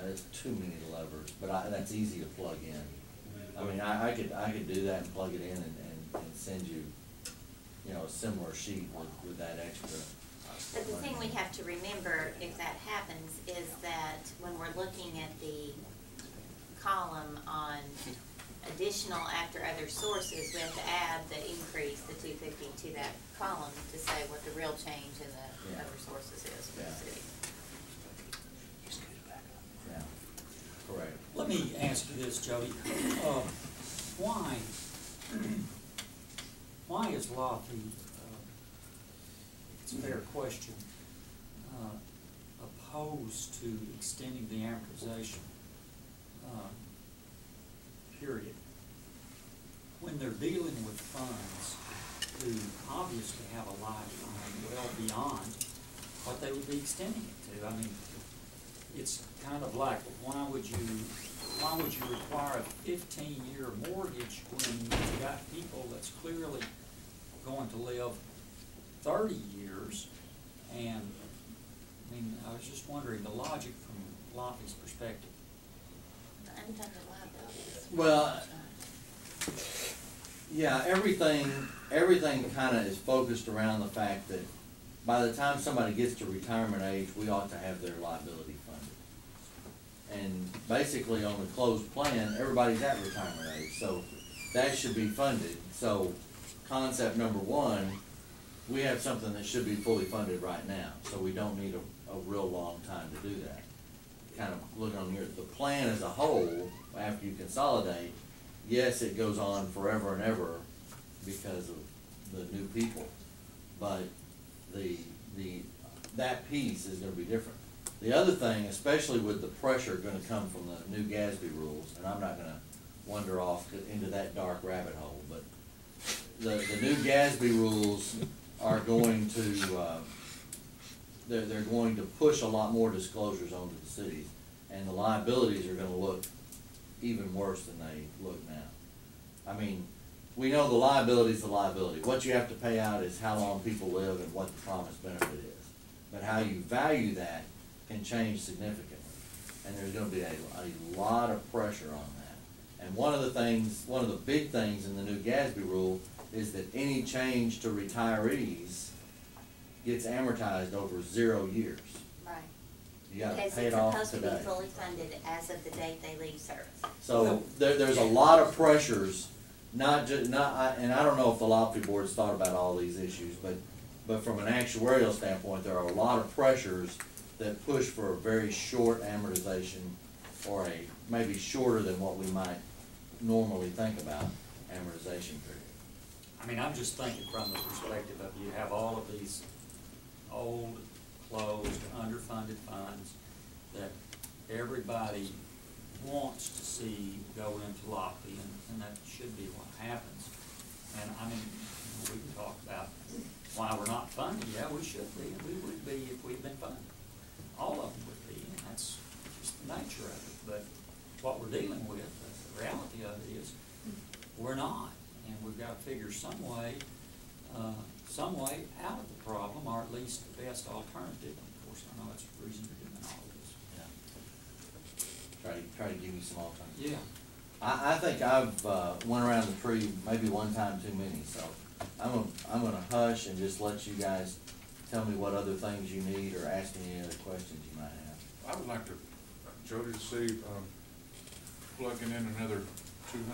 There's too many levers, but that's easy to plug in. I mean, I could do that and plug it in and send you, a similar sheet with that extra. But the thing we have to remember, if that happens, is that when we're looking at the column on additional after other sources, we have to add the increase, the 250, to that column to say what the real change in the Yeah. other sources is for Yeah. the city. Yeah, correct. Let me ask you this, Jody. Why is Lofty, it's a fair question, opposed to extending the amortization period when they're dealing with funds who obviously have a lifetime well beyond what they would be extending it to? I mean, it's kind of like, why would you require a 15-year mortgage when you've got people that's clearly going to live 30 years? And, I mean, I was just wondering the logic from Lofty's perspective. Unfunded liabilities. Well, yeah, everything kind of is focused around the fact that by the time somebody gets to retirement age, we ought to have their liability funded. And basically on the closed plan, everybody's at retirement age, so that should be funded. So concept number one, we have something that should be fully funded right now, so we don't need a real long time to do that. Kind of looking on here, the plan as a whole, after you consolidate, yes, it goes on forever and ever because of the new people, but that piece is gonna be different. The other thing, especially with the pressure gonna come from the new GASB rules, and I'm not gonna wander off into that dark rabbit hole, but the new GASB rules are going to, they're going to push a lot more disclosures onto the cities, and the liabilities are gonna look even worse than they look now. I mean, we know the liability is the liability. What you have to pay out is how long people live and what the promised benefit is. But how you value that can change significantly, and there's gonna be a lot of pressure on that. And one of the big things in the new GASB rule is that any change to retarees gets amortized over 0 years. Right. You gotta Because pay it it's off supposed to today. be fully funded as of the date they leave service. So there's a lot of pressures, and I don't know if the Lofty Board's thought about all these issues, but from an actuarial standpoint, there are a lot of pressures that push for a very short amortization, or maybe shorter than what we might normally think about amortization period. I mean, I'm just thinking from the perspective of you have all of these old, closed, underfunded funds that everybody wants to see go into Lofty, and that should be what happens. And I mean, we can talk about why we're not funded. Yeah, we should be, and we would be if we'd been funded. All of them would be, and that's just the nature of it. But what we're dealing with, the reality of it is, we're not. And we've got to figure some way out of the problem, or at least the best alternative. Of course, I know that's the reason we're doing all of this. Try to give you some alternatives. Yeah. I think I've, went around the tree maybe one time too many, so I'm gonna hush and just let you guys tell me what other things you need or ask me any other questions you might have. I would like to, Jody, to see, plugging in another $250,000.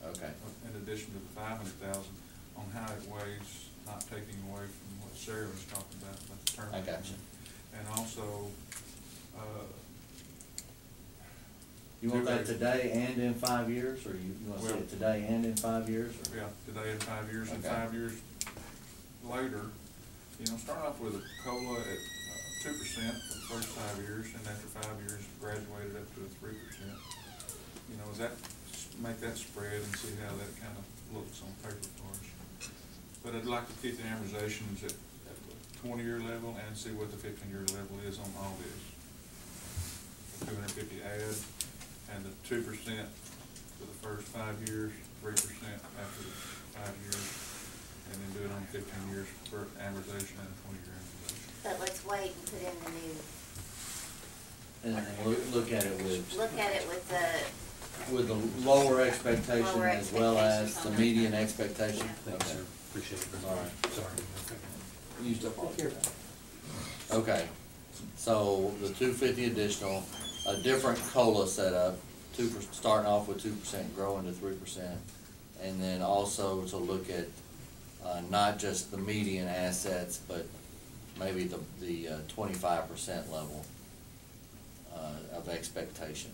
Okay. In addition to the $500,000, on how it weighs, not taking away from what Sarah was talking about the term. I got you. And also, You want that today and in 5 years, or you wanna see Well- it today and in 5 years? Or? yeah, today and 5 years, and Okay. 5 years later, start off with a COLA at 2% for the first 5 years, and after 5 years, graduated up to a 3%. Is that, make that spread and see how that kind of looks on paper for us. But I'd like to keep the amortizations at the 20-year level and see what the 15-year level is on all this. 250 add, and the 2% for the first 5 years, 3% after the 5 years, and then do it on 15 years for amortization and a 20-year amortization. But let's wait and put in the new, And look at it with the lower expectation Lower as well as expectations the on median that. expectation. Thanks, Okay. sir. Appreciate it. All right. Sorry. Used up all your time. Okay, so the 250 additional, a different COLA setup, starting off with 2%, growing to 3%, and then also to look at not just the median assets, but maybe the 25% level of expectation.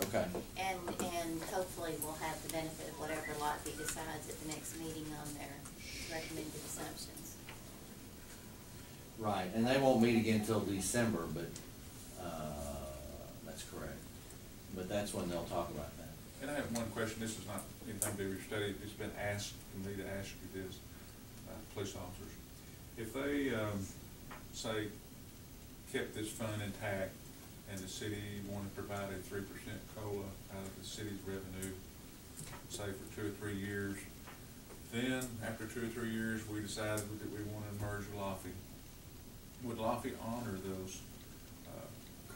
Okay. and hopefully we'll have the benefit of whatever Lottie decides at the next meeting on their recommended assumptions. Right, and they won't meet again until December, but that's correct. But that's when they'll talk about that. And I have one question, this is not anything to do with your study, it's been asked for me to ask you this, police officers. If they, say, kept this fund intact and the city wanted to provide a 3% COLA out of the city's revenue, say for 2 or 3 years, then after 2 or 3 years, we decided that we wanted to merge Lofty. Would Lofty honor those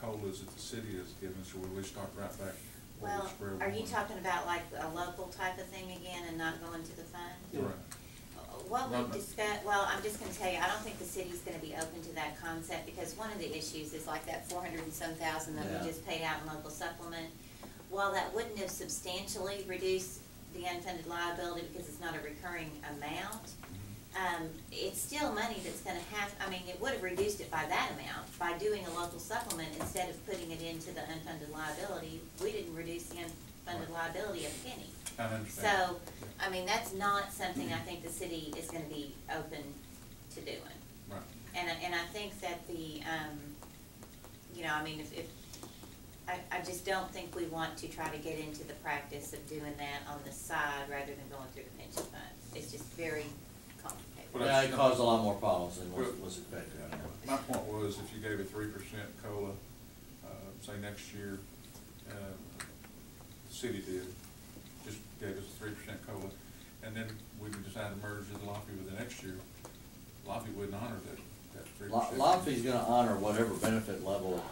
COLAs that the city has given us, or would we start right back where Well, we square are you one? talking about like a local type of thing again and not going to the fund? Right. What No, we've no. discussed, well, I'm just gonna tell you, I don't think the city's gonna be open to that concept, because one of the issues is like that 400 and some thousand that Yeah. we just paid out in local supplement. While that wouldn't have substantially reduced the unfunded liability because it's not a recurring amount, it's still money that's gonna have, I mean, it would have reduced it by that amount. By doing a local supplement, instead of putting it into the unfunded liability, we didn't reduce the unfunded liability a penny. I understand. So, I mean, that's not something I think the city is gonna be open to doing. Right. And I think that the, I mean, I just don't think we want to try to get into the practice of doing that on the side rather than going through the pension fund. It's just very complicated. Well, Yeah, it caused a lot more problems than Well- was expected. My point was, if you gave a 3% COLA, say next year, the city did, just gave us a 3% COLA, and then we would decide to merge with Lofty with the next year, Lofty wouldn't honor that 3%. Lofty's gonna honor whatever benefit level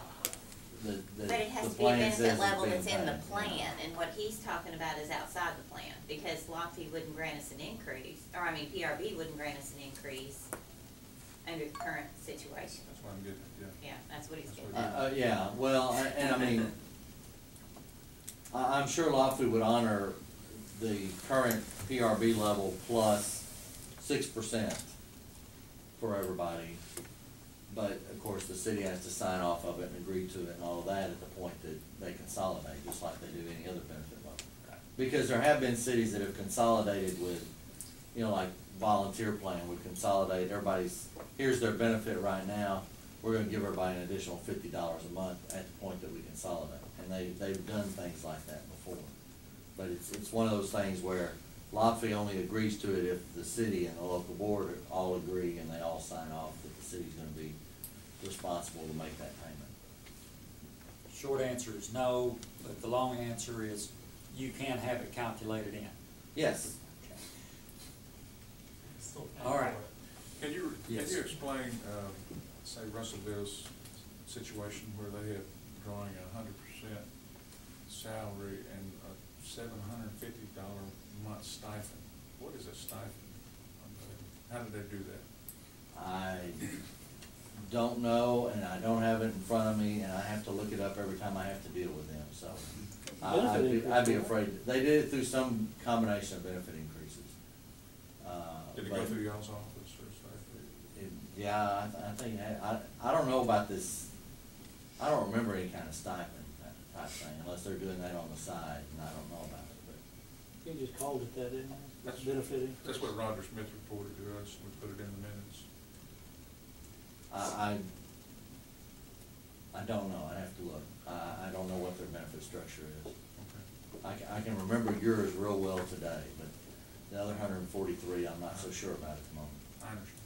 the But it has the to be a plan says benefit is level being that's in the paid. plan, and what he's talking about is outside the plan, because Lockheed wouldn't grant us an increase, or I mean, PRB wouldn't grant us an increase under the current situation. That's what I'm getting at, yeah. Yeah, that's what he's That's getting what at. Yeah, well, and I mean, I'm sure Lofty would honor the current PRB level plus 6% for everybody. but of course, the city has to sign off of it and agree to it and all of that at the point that they consolidate, just like they do any other benefit model. Because there have been cities that have consolidated with, you know, like volunteer plan would consolidate, everybody's, here's their benefit right now, we're gonna give everybody an additional $50 a month at the point that we consolidate. And they've done things like that before. But it's one of those things where LOPFI only agrees to it if the city and the local board all agree and they all sign off that the city's gonna be responsible to make that payment. Short answer is no, but the long answer is you can have it calculated in. Yes. All right. Can you Yes. explain, say Russellville's situation where they have drawing 100% salary and a $750 a month stipend? What is a stipend? How did they do that? I don't know, and I don't have it in front of me, and I have to look it up every time I have to deal with them, so. I'd be afraid, they did it through some combination of benefit increases. Did it go through y'all's office or something? Yeah, I think, I don't know about this, I don't remember any kind of stipend type thing, unless they're doing that on the side, and I don't know about it, but. You just called it that, didn't you? That's- Benefit increase. That's what Roger Smith reported to us, we put it in the minutes. I don't know, I'd have to look. I don't know what their benefit structure is. Okay. I can remember yours real well today, but the other 143, I'm not so sure about at the moment. I understand.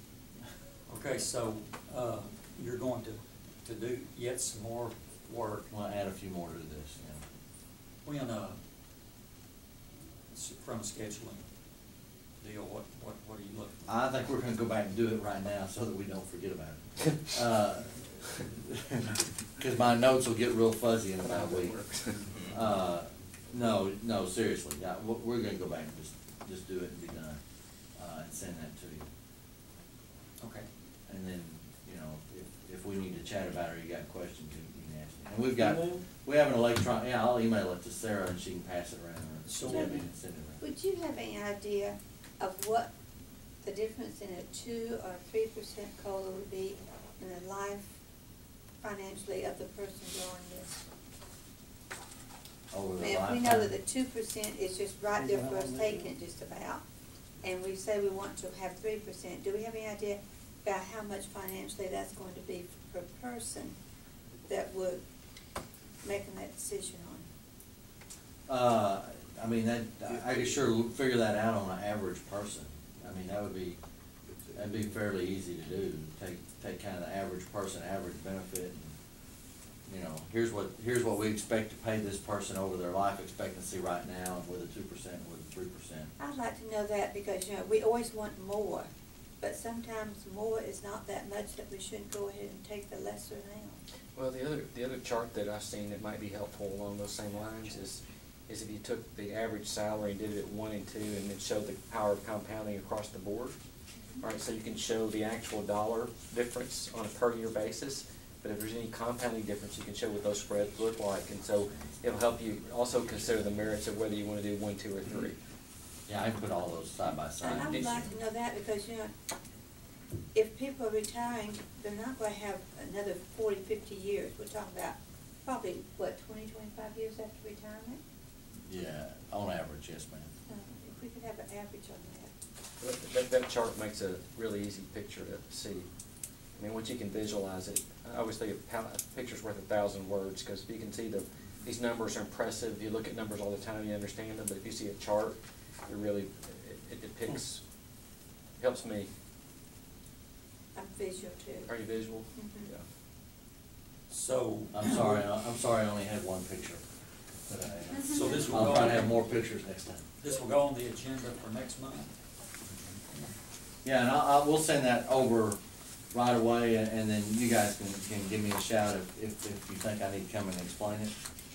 Okay, so, you're going to do yet some more work. Well, add a few more to this, yeah. When, from a scheduling deal, what are you looking for? I think we're gonna go back and do it right now so that we don't forget about it. Cause my notes will get real fuzzy in about a week. No, seriously, yeah, we're gonna go back and just do it and be done, and send that to you. Okay. And then, you know, if we need to chat about it or you got questions, you can ask me. And we have an electron, yeah, I'll email it to Sarah and she can pass it around. So- Debbie and send it around. Would you have any idea of what the difference in a 2 or 3% COLA would be in the life financially of the person drawing this? Over the Now, if we lifetime. know that the 2% is just right there for us taking it just about, and we say we want to have 3%, do we have any idea about how much financially that's going to be per person that would making that decision on? I mean, I could sure figure that out on an average person. I mean, that'd be fairly easy to do. Take kind of the average person, average benefit, and, you know, here's what we expect to pay this person over their life expectancy right now, and with a 2%, with a 3%. I'd like to know that because, you know, we always want more, but sometimes more is not that much that we shouldn't go ahead and take the lesser now. Well, the other chart that I've seen that might be helpful along those same lines is if you took the average salary and did it at 1 and 2 and then showed the power of compounding across the board. Right, so you can show the actual dollar difference on a per year basis, but if there's any compounding difference, you can show what those spreads look like, and so it'll help you also consider the merits of whether you want to do 1, 2, or 3. Yeah, I can put all those side by side. And I would like to know that because, you know, if people are retiring, they're not going to have another 40, 50 years. We're talking about probably, what, 20, 25 years after retirement? Yeah, on average, yes, ma'am. If we could have an average on that. That chart makes a really easy picture to see. I mean, once you can visualize it, I always think a picture's worth 1,000 words, because if you can see these numbers are impressive. You look at numbers all the time, you understand them, but if you see a chart, it depicts, helps me. I'm visual too. Are you visual? Mhm. Yeah. So. I'm sorry, I only had one picture today. So this will I'll go try on to have more pictures next time. This will go on the agenda for next month? Yeah, and we'll send that over right away, and then you guys can give me a shout if you think I need to come and explain it,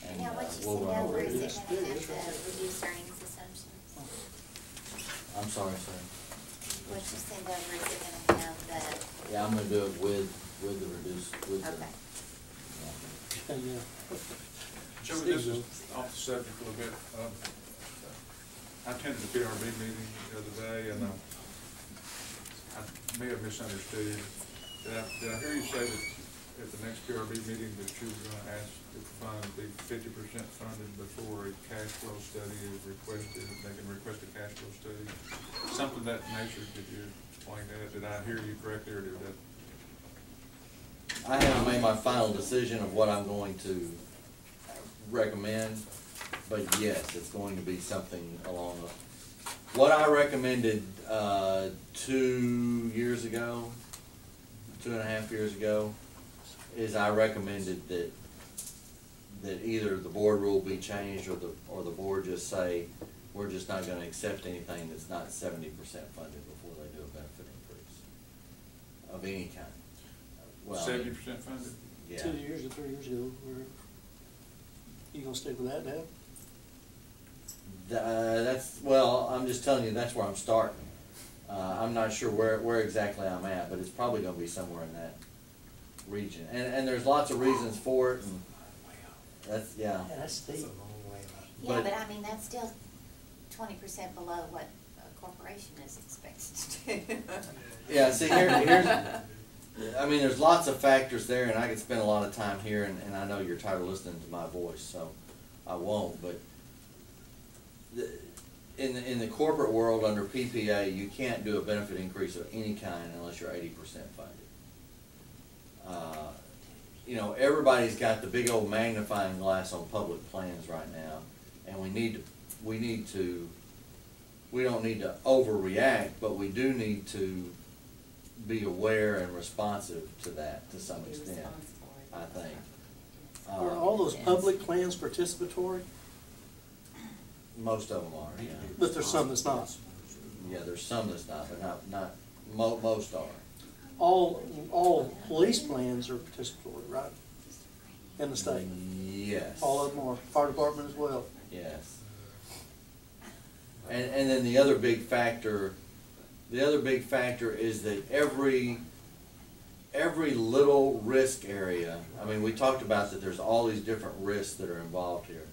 and Now, what you we'll send run over, over is it. it gonna have the reduced earnings assumptions? I'm sorry, sir. What you send over, is it gonna have the, Yeah, I'm gonna do it with the reduced, with the. okay. Yeah. Joey, this is off the subject a little bit. I attended the PRB meeting the other day, and I may have misunderstood Did I hear you say that at the next PRB meeting that you were gonna ask if the fund be 50% funded before a cash flow study is requested, they can request a cash flow study? Something of that nature, could you explain that? Did I hear you correctly, or did that? I haven't made my final decision of what I'm going to recommend, but yes, it's going to be something along the, what I recommended, 2 years ago, 2.5 years ago, is I recommended that either the board rule be changed or the board just say, we're just not gonna accept anything that's not 70% funded before they do a benefit increase of any kind. Well, 70% funded? Yeah. 2 years or 3 years ago, you gonna stick with that now? That's, well, I'm just telling you, that's where I'm starting. I'm not sure where exactly I'm at, but it's probably gonna be somewhere in that region. And there's lots of reasons for it, and that's, yeah. Yeah, that's steep. Yeah, but I mean, that's still 20% below what a corporation is expected to do. Yeah, see, here's, I mean, there's lots of factors there, and I could spend a lot of time here, and I know you're tired of listening to my voice, so I won't, but in the corporate world under PPA, you can't do a benefit increase of any kind unless you're 80% funded. You know, everybody's got the big old magnifying glass on public plans right now, and we don't need to overreact, but we do need to be aware and responsive to that to some extent, I think. Are all those public plans participatory? Most of them are, yeah. But there's some that's not. Yeah, there's some that's not, but most are. All police plans are participatory, right? In the state? Yes. All of them are, fire department as well? Yes. And then the other big factor is that every little risk area, I mean, we talked about that there's all these different risks that are involved here,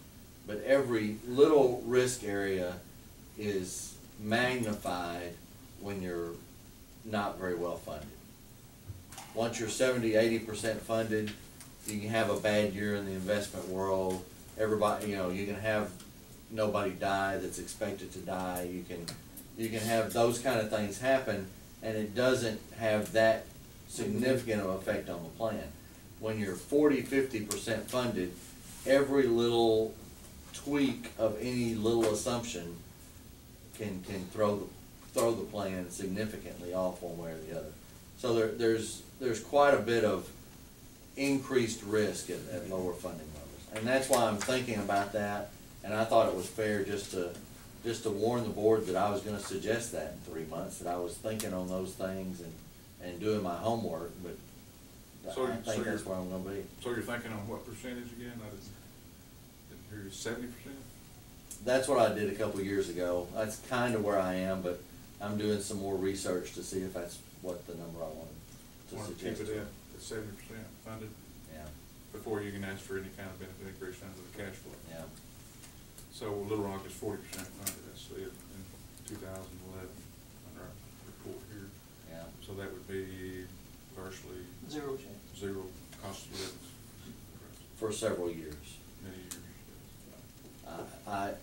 but every little risk area is magnified when you're not very well funded. Once you're 70–80% funded, you can have a bad year in the investment world. Everybody, you know, you can have nobody die that's expected to die. You can have those kind of things happen, and it doesn't have that significant of effect on the plan. When you're 40–50% funded, every little tweak of any little assumption can throw the plan significantly off one way or the other. So there's quite a bit of increased risk at lower funding levels, and that's why I'm thinking about that. And I thought it was fair just to warn the board that I was going to suggest that in 3 months, that I was thinking on those things and doing my homework. But I think that's where I'm going to be. So you're thinking on what percentage again? I didn't hear you. 70%. That's what I did a couple years ago. That's kind of where I am, but I'm doing some more research to see if that's what the number I wanted to suggest. Keep it at 70% funded? Yeah. Before you can ask for any kind of benefit increase under the cash flow? Yeah. So Little Rock is 40% funded, I see it in 2011 under our report here. Yeah. So that would be virtually Zero cost of living. For several years. Many years.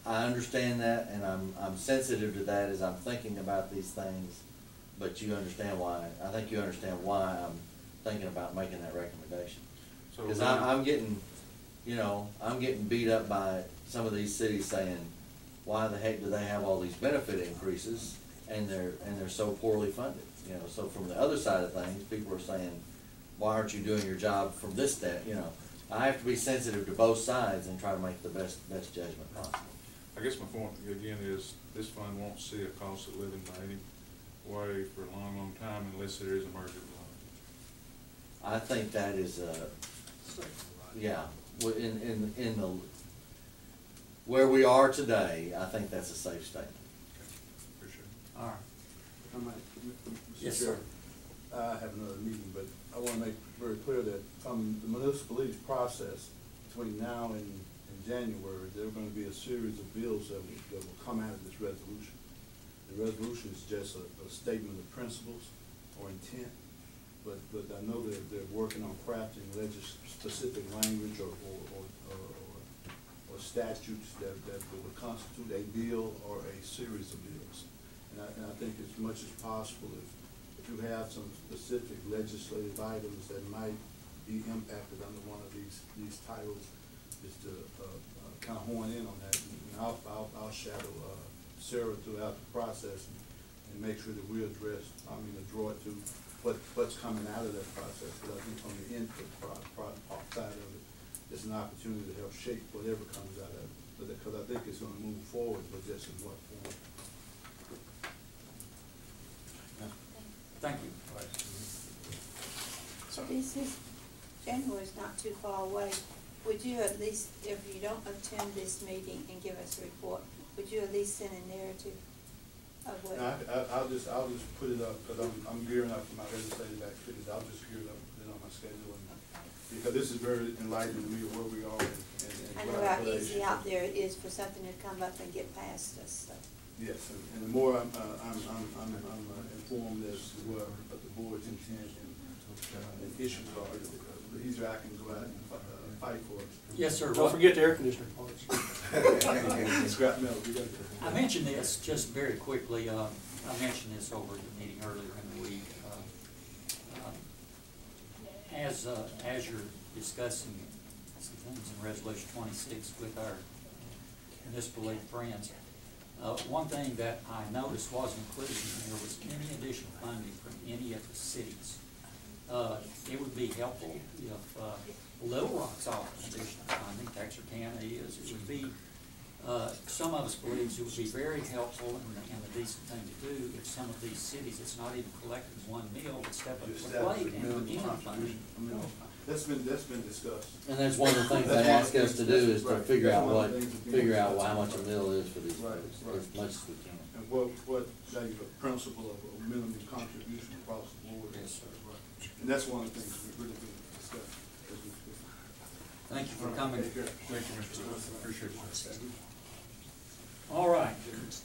I understand that, and I'm sensitive to that as I'm thinking about these things, but you understand why, I think you understand why I'm thinking about making that recommendation. Because I'm getting, you know, I'm getting beat up by some of these cities saying, why the heck do they have all these benefit increases and they're so poorly funded? You know, so from the other side of things, people are saying, why aren't you doing your job from this step? You know, I have to be sensitive to both sides and try to make the best judgment possible. I guess my point again is this fund won't see a cost of living by any way for a long, long time unless there is a merger of law. I think that is yeah, in the where we are today, I think that's a safe statement. Okay, appreciate it. All right. I might, Yes, Mr. Chair, sir. I have another meeting, but I want to make very clear that from the municipal league process between now and January, there are going to be a series of bills that will come out of this resolution. The resolution is just a statement of principles or intent, but I know that they're working on crafting specific language or statutes that would constitute a bill or a series of bills. And I think as much as possible, if you have some specific legislative items that might be impacted under one of these titles, is to kind of hone in on that. And I'll shadow Sarah throughout the process and make sure that we address, draw it to what's coming out of that process. But I think on the input side of it, it's an opportunity to help shape whatever comes out of it. Because I think it's going to move forward, but just in what form. Thank you. So this is, January's not too far away. Would you at least, if you don't attend this meeting and give us a report, would you at least send a narrative of what? I'll just put it up, because I'm gearing up for my legislative activities. I'll just gear it up, put it on my schedule. Because this is very enlightening to me of where we are. I know how easy out there it is for something to come up and get past us, so. Yes, and the more I'm informed as to what the board's intent and issues are, the easier I can go out and fight for it. Yes, sir. Don't forget the air conditioning parts. Scrap metal, we got to. I mentioned this just very quickly. I mentioned this over at the meeting earlier in the week. As you're discussing some things in Resolution 26 with our municipal league friends, one thing that I noticed wasn't included in there was any additional funding from any of the cities. It would be helpful if Little Rock's offering additional funding, Texarkana is. It would be, some of us believe it would be very helpful and a decent thing to do if some of these cities, it's not even collecting one meal, would step up to the plate and begin funding. That's been discussed. And that's one of the things they ask us to do is to figure out how much a meal is for these folks, as much as we can. And what the principle of a minimum contribution across the board. Yes, sir. And that's one of the things we're really going to discuss. Thank you for coming. Thank you, Mr. Lewis. Appreciate it. All right,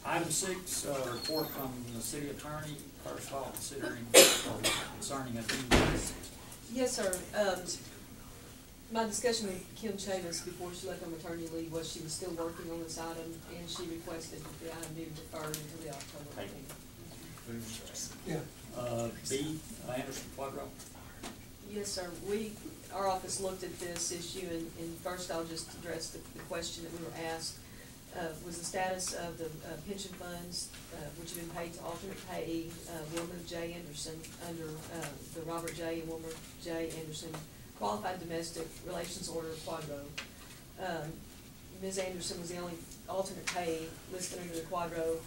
item 6, report from the city attorney, first of all considering concerning a deed. Yes, sir. My discussion with Kim Chavis before she left on maternity leave was she was still working on this item, and she requested that the item be deferred until the October meeting. B, Anderson Quadro. Yes, sir. Our office looked at this issue, and first I'll just address the question that we were asked. Was the status of the pension funds, which have been paid to alternate payee, Wilma J. Anderson, under the Robert J. and Wilma J. Anderson Qualified Domestic Relations Order Quadro. Ms. Anderson was the only alternate payee listed under the Quadro,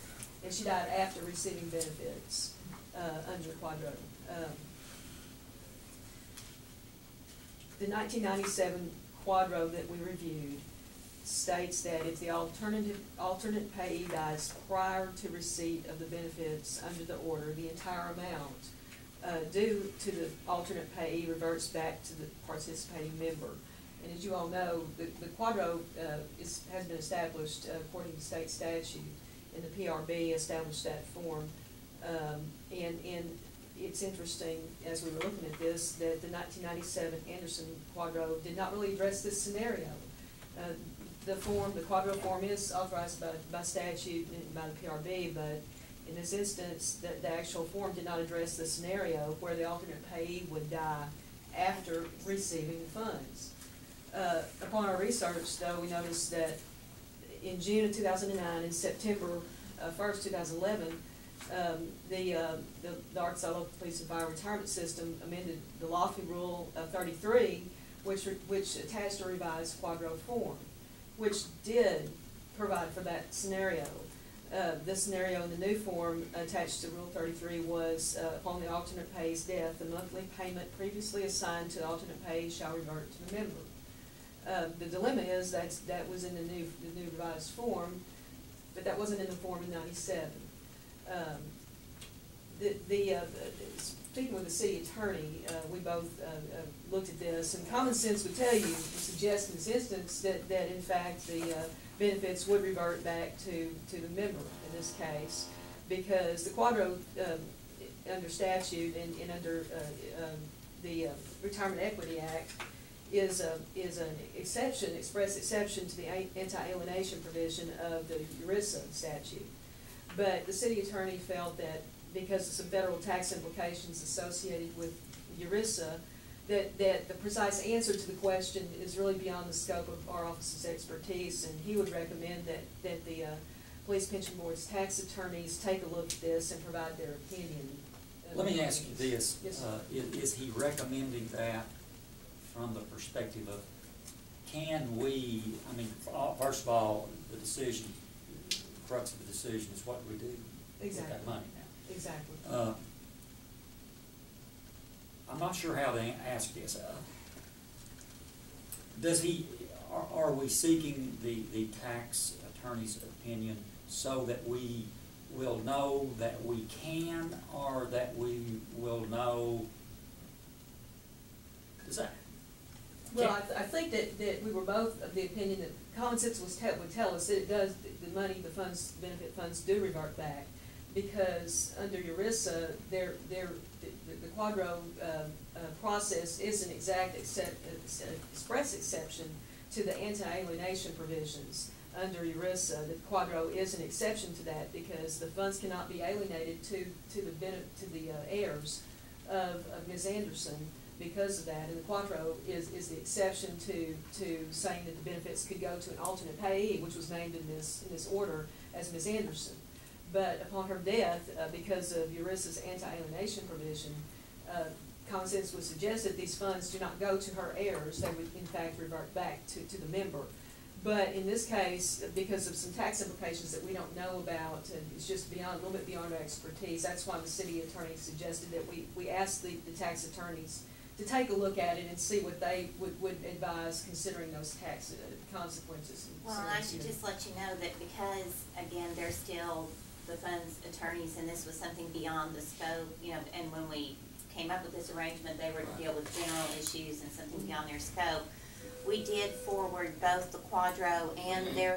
and she died after receiving benefits under the Quadro. The 1997 Quadro that we reviewed states that if the alternate payee dies prior to receipt of the benefits under the order, the entire amount due to the alternate payee reverts back to the participating member. And as you all know, the Quadro has been established according to state statute, and the PRB established that form. And it's interesting, as we were looking at this, that the 1997 Anderson Quadro did not really address this scenario. The Quadro form is authorized by statute and by the PRB, but in this instance, the actual form did not address the scenario where the alternate payee would die after receiving the funds. Upon our research, though, we noticed that in June of 2009 and September 1st, 2011, the Arkansas Local Police and Fire Retirement System amended the Lofty Rule 33, which attached a revised Quadro form, which did provide for that scenario. This scenario in the new form attached to Rule 33 was upon the alternate payee's death, the monthly payment previously assigned to the alternate payee shall revert to the member. The dilemma is that was in the new revised form, but that wasn't in the form in 97. Speaking with the city attorney, we both looked at this, and common sense would tell you, suggest in this instance, that in fact the benefits would revert back to the member in this case, because the Quadro under statute and under, the Retirement Equity Act is an exception, express exception to the anti-alienation provision of the ERISA statute. But the city attorney felt that because of some federal tax implications associated with ERISA, that the precise answer to the question is really beyond the scope of our office's expertise, and he would recommend that the Police Pension Board's tax attorneys take a look at this and provide their opinion. Let me ask you this, Yes, is he recommending that from the perspective of, can we, I mean, first of all, the decision, the crux of the decision is what we do with Exactly. that money now. Exactly. I'm not sure how to ask this. Does he, are we seeking the tax attorney's opinion so that we will know that we can, or that we will know? Does that? Well, I think that we were both of the opinion that common sense would tell us that it does, the money, the funds, benefit funds do revert back, because under ERISA, the Quadro process is an exact express exception to the anti-alienation provisions. Under ERISA, the Quadro is an exception to that, because the funds cannot be alienated to the heirs of Ms. Anderson because of that. And the Quadro is the exception to saying that the benefits could go to an alternate payee, which was named in this order as Ms. Anderson. But upon her death, because of ERISA's anti-alienation provision, common sense would suggest that these funds do not go to her heirs, they would in fact revert back to the member. But in this case, because of some tax implications that we don't know about, and it's just a little bit beyond our expertise, that's why the city attorney suggested that we ask the tax attorneys to take a look at it and see what they would advise, considering those tax consequences. Well, I should just let you know that because, again, they're still the funds attorneys, and this was something beyond the scope, you know, and when we came up with this arrangement, they were to deal with general issues and something beyond their scope. We did forward both the Quadro and their